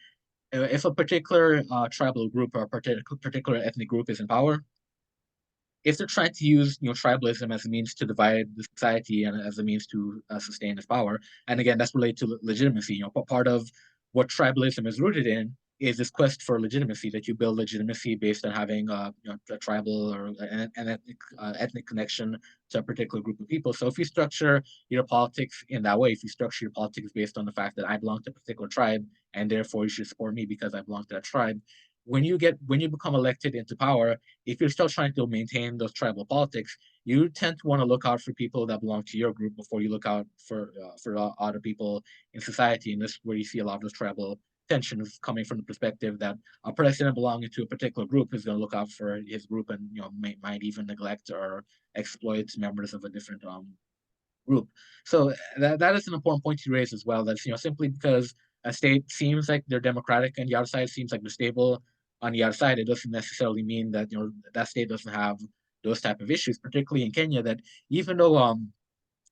if a particular tribal group or a particular ethnic group is in power, if they're trying to use tribalism as a means to divide the society and as a means to sustain its power, and again that's related to legitimacy. Part of what tribalism is rooted in is this quest for legitimacy, that you build legitimacy based on having a tribal or an ethnic connection to a particular group of people. So if you structure your politics in that way, if you structure your politics based on the fact that I belong to a particular tribe and therefore you should support me because I belong to that tribe, when you become elected into power, if you're still trying to maintain those tribal politics, you tend to want to look out for people that belong to your group before you look out for other people in society. And this is where you see a lot of those tribal tensions coming from the perspective that a president belonging to a particular group is going to look out for his group, and might even neglect or exploit members of a different group. So that is an important point you raise as well. That simply because a state seems like they're democratic and the other side seems like they're stable on the other side, it doesn't necessarily mean that that state doesn't have those type of issues. Particularly in Kenya, that even though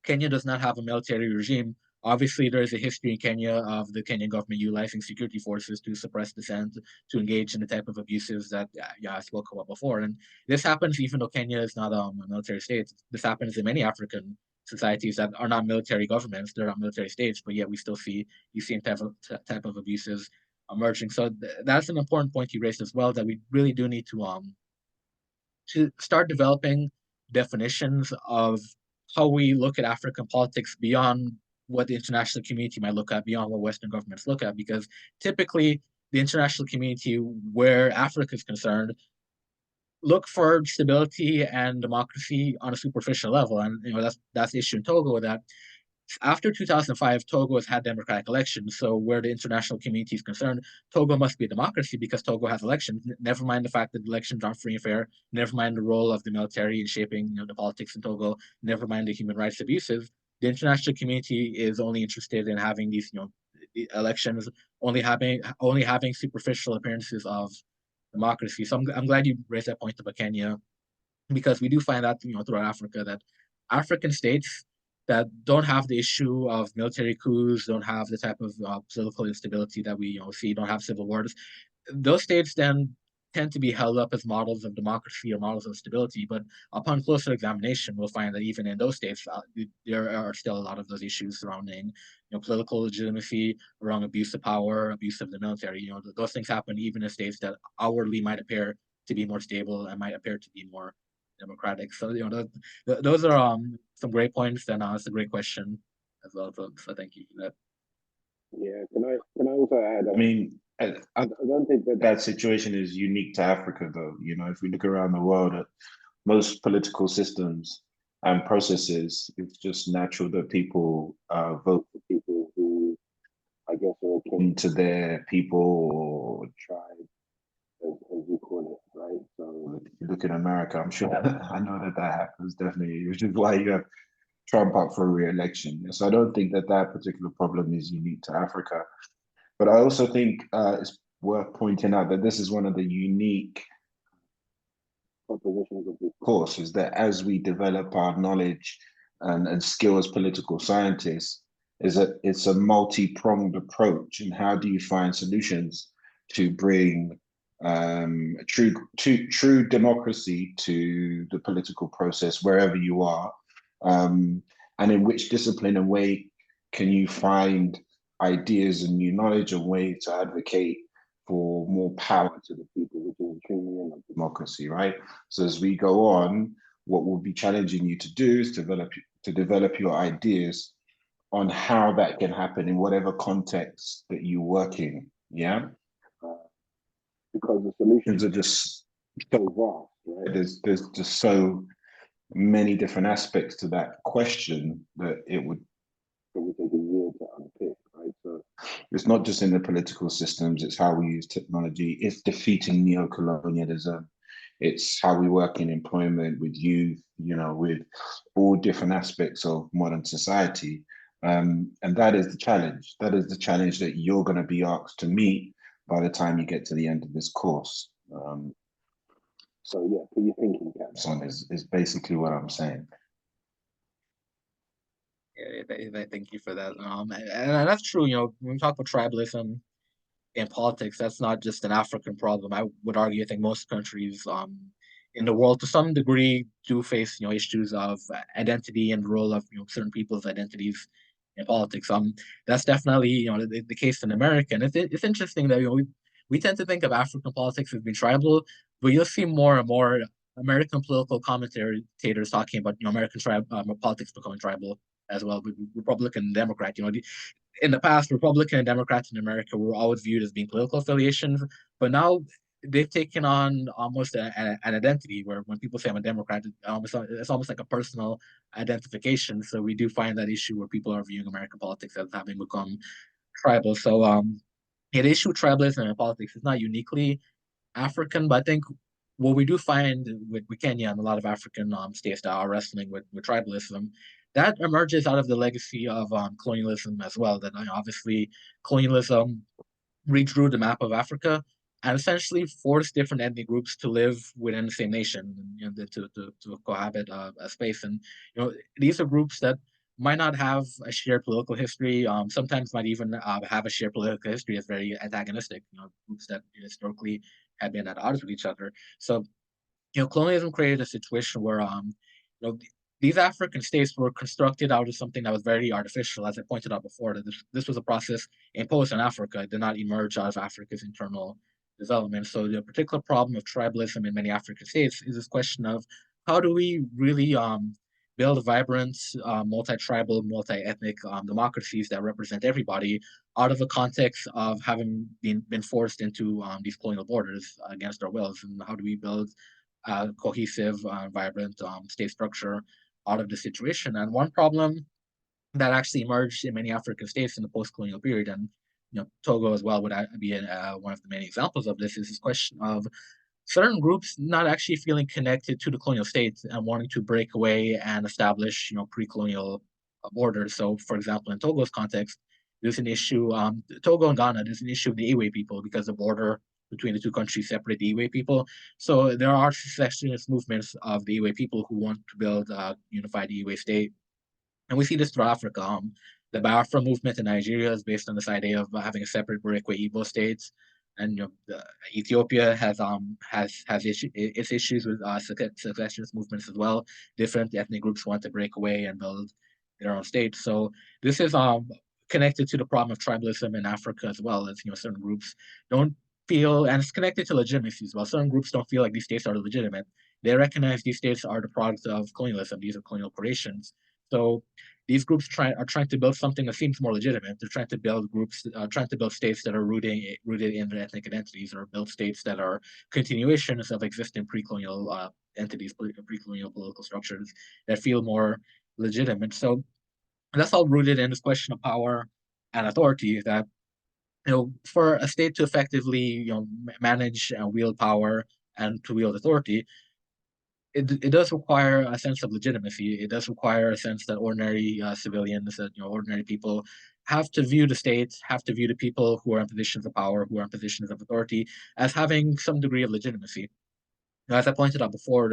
Kenya does not have a military regime, obviously there is a history in Kenya of the Kenyan government utilizing security forces to suppress dissent, to engage in the type of abuses that I spoke about before. And this happens even though Kenya is not a military state. This happens in many African societies that are not military governments, they're not military states, but yet we still see these same type of abuses emerging. So that's an important point you raised as well, that we really do need to start developing definitions of how we look at African politics beyond what the international community might look at, beyond what Western governments look at, because typically the international community, where Africa is concerned, look for stability and democracy on a superficial level, and that's the issue in Togo, that after 2005, Togo has had democratic elections. So where the international community is concerned, Togo must be a democracy because Togo has elections. Never mind the fact that the elections aren't free and fair. Never mind the role of the military in shaping the politics in Togo. Never mind the human rights abuses. The international community is only interested in having these elections only having superficial appearances of democracy. So I'm glad you raised that point about Kenya, because we do find that throughout Africa, that African states that don't have the issue of military coups, don't have the type of political instability that we see, don't have civil wars, those states then tend to be held up as models of democracy or models of stability. But upon closer examination, we'll find that even in those states, there are still a lot of those issues surrounding political legitimacy, around abuse of power, abuse of the military. Those things happen even in states that outwardly might appear to be more stable and might appear to be more democratic. So those are some great points, and it's a great question as well. So thank you for that. Yeah, can I also add? I mean, I don't think that situation is unique to Africa, though. If we look around the world at most political systems and processes, it's just natural that people vote for people who, I guess, are akin to their people or tribe, as you call it, right? So if you look in America, I'm sure I know that happens definitely, which is why you have Trump up for re-election. So I don't think that particular problem is unique to Africa. But I also think it's worth pointing out that this is one of the unique propositions of this course, is that as we develop our knowledge and skill as political scientists, is that it's a multi-pronged approach. And how do you find solutions to bring true democracy to the political process wherever you are? And in which discipline and way can you find ideas and new knowledge and ways to advocate for more power to the people, which is the true meaning of democracy, right? So as we go on, what we'll be challenging you to do is develop your ideas on how that can happen in whatever context that you work in, yeah? Because the solutions are just so vast, right? There's just so many different aspects to that question that it would probably take a year to unpick, right? So it's not just in the political systems, it's how we use technology, it's defeating neo-colonialism, it's how we work in employment with youth, with all different aspects of modern society. And that is the challenge. That is the challenge that you're going to be asked to meet by the time you get to the end of this course. So yeah, put your thinking caps on is basically what I'm saying. Yeah, thank you for that. And that's true. When we talk about tribalism in politics, that's not just an African problem. I would argue, I think most countries in the world, to some degree, do face issues of identity and the role of certain people's identities in politics. That's definitely the case in America. And it's interesting that we tend to think of African politics as being tribal, but you'll see more and more American political commentators talking about American politics becoming tribal as well. Republican and Democrat, in the past, Republican and Democrats in America were always viewed as being political affiliations, but now they've taken on almost an identity where when people say I'm a Democrat, it's almost like a personal identification. So we do find that issue where people are viewing American politics as having become tribal. So yeah, the issue of tribalism in politics is not uniquely African, but I think what we do find with Kenya and a lot of African states that are wrestling with tribalism, that emerges out of the legacy of colonialism as well. That obviously colonialism redrew the map of Africa and essentially forced different ethnic groups to live within the same nation, and to cohabit a space. And these are groups that might not have a shared political history. Sometimes might even have a shared political history that's very antagonistic. Groups that historically had been at odds with each other. So colonialism created a situation where these African states were constructed out of something that was very artificial, as I pointed out before. That this was a process imposed on Africa. It did not emerge out of Africa's internal development. So the particular problem of tribalism in many African states is this question of how do we really build vibrant, multi-tribal, multi-ethnic democracies that represent everybody out of a context of having been forced into these colonial borders against our wills, and how do we build cohesive, vibrant state structure out of the situation. And one problem that actually emerged in many African states in the post-colonial period, and Togo as well would be one of the many examples of this, is this question of certain groups not actually feeling connected to the colonial state and wanting to break away and establish, pre-colonial borders. So, for example, in Togo's context, there's an issue. Togo and Ghana, there's an issue of the Iwe people because the border between the two countries separate the Iwe people. So there are secessionist movements of the Iwe people who want to build a unified Iwe state, and we see this throughout Africa. The Biafra movement in Nigeria is based on this idea of having a separate Boricua Igbo states, and Ethiopia has its issues with secessionist movements as well. Different ethnic groups want to break away and build their own state. So this is connected to the problem of tribalism in Africa as well, as certain groups don't feel, and it's connected to legitimacy as well. Certain groups don't feel like these states are legitimate. They recognize these states are the product of colonialism. These are colonial creations. So these groups are trying to build something that seems more legitimate. They're trying to build trying to build states that are rooted in their ethnic identities, or build states that are continuations of existing pre-colonial entities, pre-colonial political structures that feel more legitimate. So that's all rooted in this question of power and authority. That for a state to effectively manage and wield power and to wield authority, it does require a sense of legitimacy. It does require a sense that ordinary civilians, that ordinary people, have to view the state, have to view the people who are in positions of power, who are in positions of authority, as having some degree of legitimacy. Now, as I pointed out before,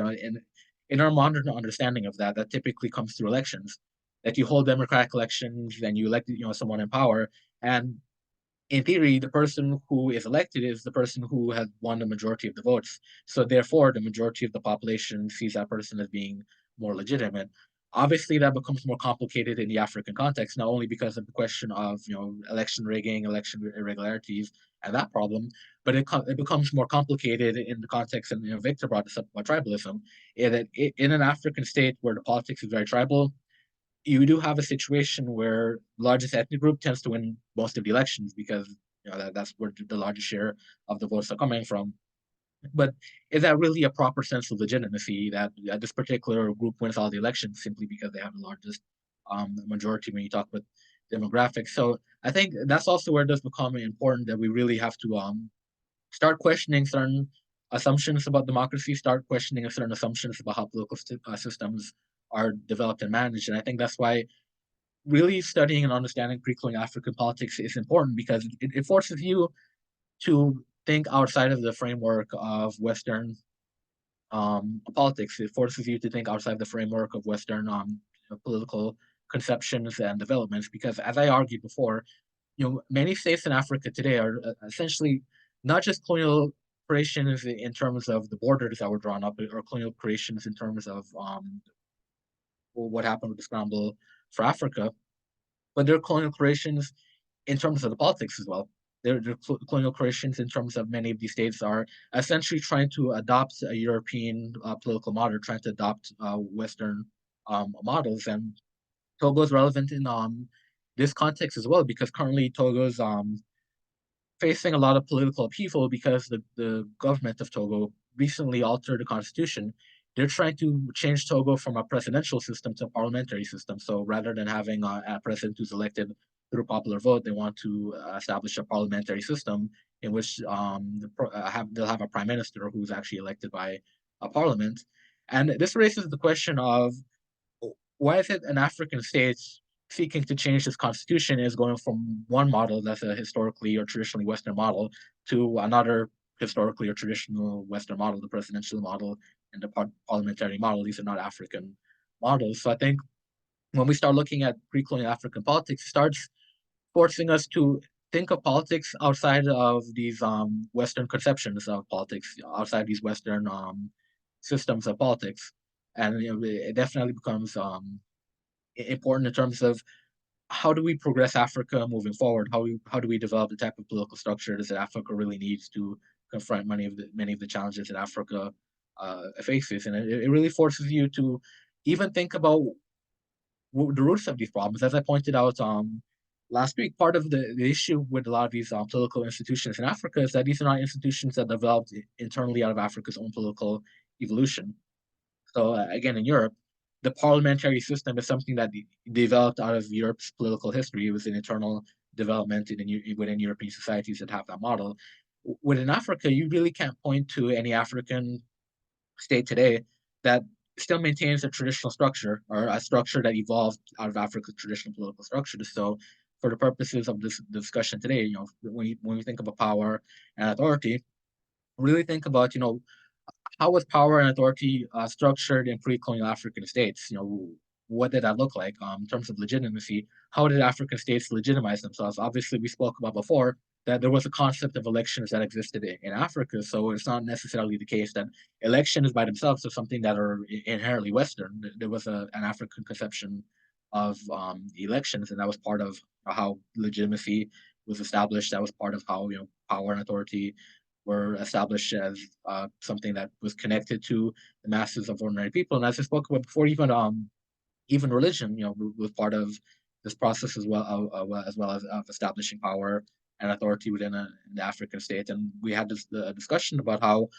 in our modern understanding of that, that typically comes through elections. That you hold democratic elections, and you elect someone in power, and in theory, the person who is elected is the person who has won the majority of the votes. So therefore, the majority of the population sees that person as being more legitimate. Obviously, that becomes more complicated in the African context, not only because of the question of election rigging, election irregularities, and that problem, but it becomes more complicated in the context, and Victor brought this up about tribalism, in an African state where the politics is very tribal, you do have a situation where the largest ethnic group tends to win most of the elections because that's where the largest share of the votes are coming from. But is that really a proper sense of legitimacy that this particular group wins all the elections simply because they have the largest majority when you talk about demographics? So I think that's also where it does become important that we really have to start questioning certain assumptions about democracy, start questioning certain assumptions about how political systems are developed and managed. And I think that's why really studying and understanding pre-colonial African politics is important, because it forces you to think outside of the framework of Western politics. It forces you to think outside the framework of Western political conceptions and developments, because as I argued before, many states in Africa today are essentially not just colonial creations in terms of the borders that were drawn up, or colonial creations in terms of what happened with the scramble for Africa, but they're colonial creations in terms of the politics as well. They're colonial creations in terms of many of these states are essentially trying to adopt a European political model, trying to adopt Western models. And Togo is relevant in this context as well, because currently Togo's facing a lot of political upheaval because the government of Togo recently altered the constitution. They're trying to change Togo from a presidential system to a parliamentary system. So rather than having a president who's elected through popular vote, they want to establish a parliamentary system in which they'll have a prime minister who's actually elected by a parliament. And this raises the question of why is it an African state seeking to change this constitution is going from one model that's a historically or traditionally Western model to another historically or traditional Western model, the presidential model and the parliamentary model. These are not African models. So I think when we start looking at pre-colonial African politics, it starts forcing us to think of politics outside of these Western conceptions of politics, outside these Western systems of politics. And it definitely becomes important in terms of how do we progress Africa moving forward? How do we develop the type of political structures that Africa really needs to confront many of the challenges that Africa faces? And it really forces you to even think about the roots of these problems. As I pointed out last week, part of the issue with a lot of these political institutions in Africa is that these are not institutions that developed internally out of Africa's own political evolution. So again, in Europe, the parliamentary system is something that developed out of Europe's political history. It was an internal development within European societies that have that model. Within Africa, you really can't point to any African state today that still maintains a traditional structure or a structure that evolved out of Africa's traditional political structure. So for the purposes of this discussion today, when we think about power and authority, really think about, how was power and authority structured in pre-colonial African states? What did that look like in terms of legitimacy? How did African states legitimize themselves? Obviously, we spoke about before that there was a concept of elections that existed in Africa, so it's not necessarily the case that elections by themselves are something that are inherently Western. There was an African conception of elections, and that was part of how legitimacy was established. That was part of how power and authority were established as something that was connected to the masses of ordinary people. And as I spoke about before, even religion, was part of this process as well as of establishing power and authority within the African state. And we had this discussion about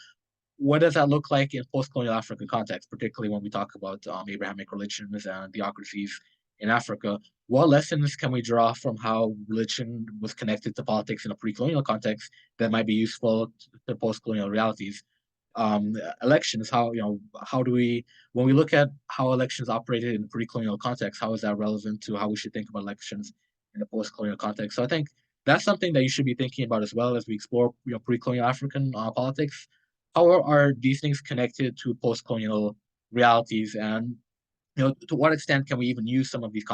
what does that look like in post-colonial African context, particularly when we talk about Abrahamic religions and theocracies in Africa. What lessons can we draw from how religion was connected to politics in a pre-colonial context that might be useful to post-colonial realities? Elections, how do we, when we look at how elections operated in the pre-colonial context, how is that relevant to how we should think about elections in the post-colonial context? So I think that's something that you should be thinking about as well as we explore pre-colonial African politics. How are these things connected to post-colonial realities, and to what extent can we even use some of these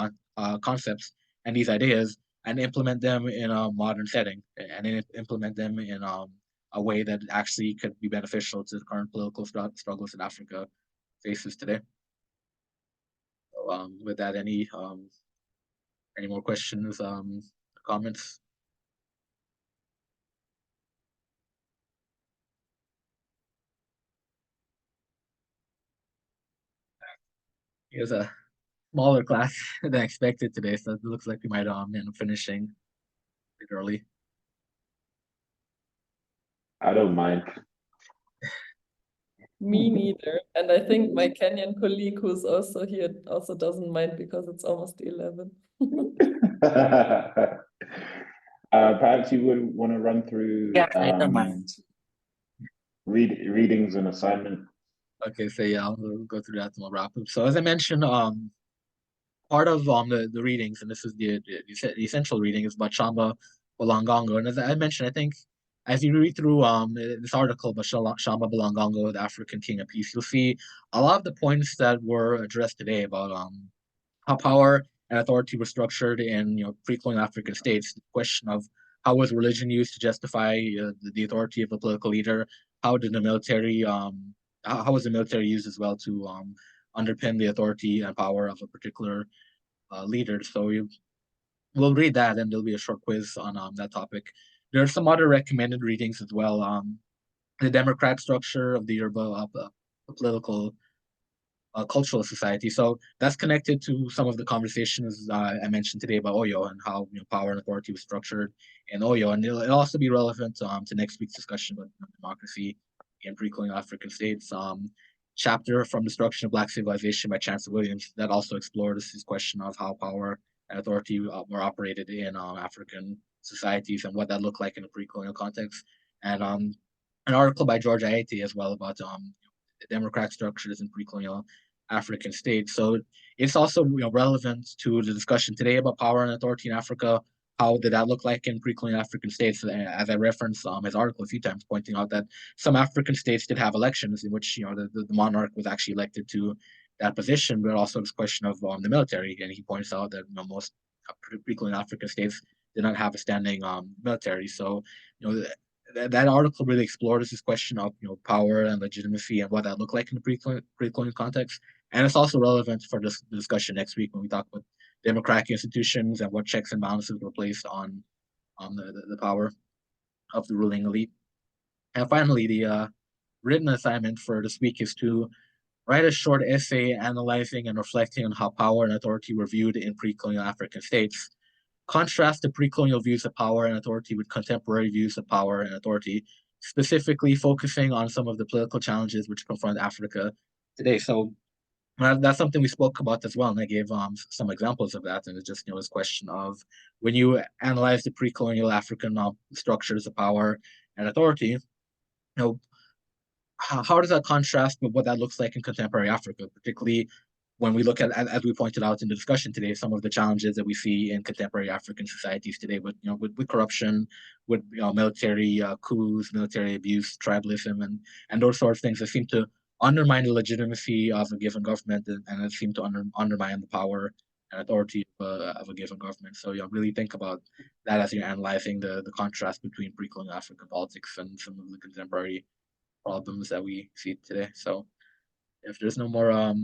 concepts and these ideas and implement them in a modern setting and implement them in a way that actually could be beneficial to the current political struggles that Africa faces today. So, with that, any more questions, comments? It was a smaller class than expected today, so it looks like we might end up finishing a bit early. I don't mind. Me neither. And I think my Kenyan colleague who's also here also doesn't mind because it's almost 11. Perhaps you would want to run through I don't mind. readings and assignment. Okay, so yeah, I'll go through that and we'll wrap up. So as I mentioned, part of the readings, and this is the essential reading, is about Shamba Balangongo. And as I mentioned, I think as you read through this article about Shamba Balangongo, the African King of Peace, you'll see a lot of the points that were addressed today about how power and authority were structured in pre-colonial African states. The question of how was religion used to justify the authority of a political leader? How did the military how was the military used as well to underpin the authority and power of a particular leader? So we'll read that, and there'll be a short quiz on that topic. There are some other recommended readings as well. The democratic structure of the Yoruba political cultural society. So that's connected to some of the conversations I mentioned today about Oyo and how power and authority was structured in Oyo, and it'll also be relevant to next week's discussion about democracy in pre-colonial African states. Chapter from Destruction of Black Civilization by Chancellor Williams that also explored this question of how power and authority were operated in African societies and what that looked like in a pre-colonial context, and an article by George Aeti as well about democratic structures in pre-colonial African states. So it's also relevant to the discussion today about power and authority in Africa. How did that look like in pre-colonial African states? As I referenced his article a few times, pointing out that some African states did have elections in which the monarch was actually elected to that position, but also this question of the military. And he points out that most pre-colonial African states did not have a standing military. So that article really explored this question of power and legitimacy and what that looked like in the pre-colonial context. And it's also relevant for this discussion next week when we talk about democratic institutions and what checks and balances were placed on the power of the ruling elite. And finally, the written assignment for this week is to write a short essay analyzing and reflecting on how power and authority were viewed in pre-colonial African states. Contrast the pre-colonial views of power and authority with contemporary views of power and authority. specifically focusing on some of the political challenges which confront Africa today. So that's something we spoke about as well, and I gave some examples of that. And it's just this question of when you analyze the pre-colonial African structures of power and authority, how does that contrast with what that looks like in contemporary Africa, particularly when we look at, as we pointed out in the discussion today, some of the challenges that we see in contemporary African societies today with corruption, with military coups, military abuse, tribalism, and those sorts of things that seem to undermine the legitimacy of a given government, and it seem to undermine the power and authority of a given government. So really think about that as you're analyzing the contrast between pre-colonial African politics and some of the contemporary problems that we see today. So if there's no more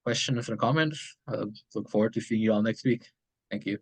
questions or comments, I look forward to seeing you all next week. Thank you.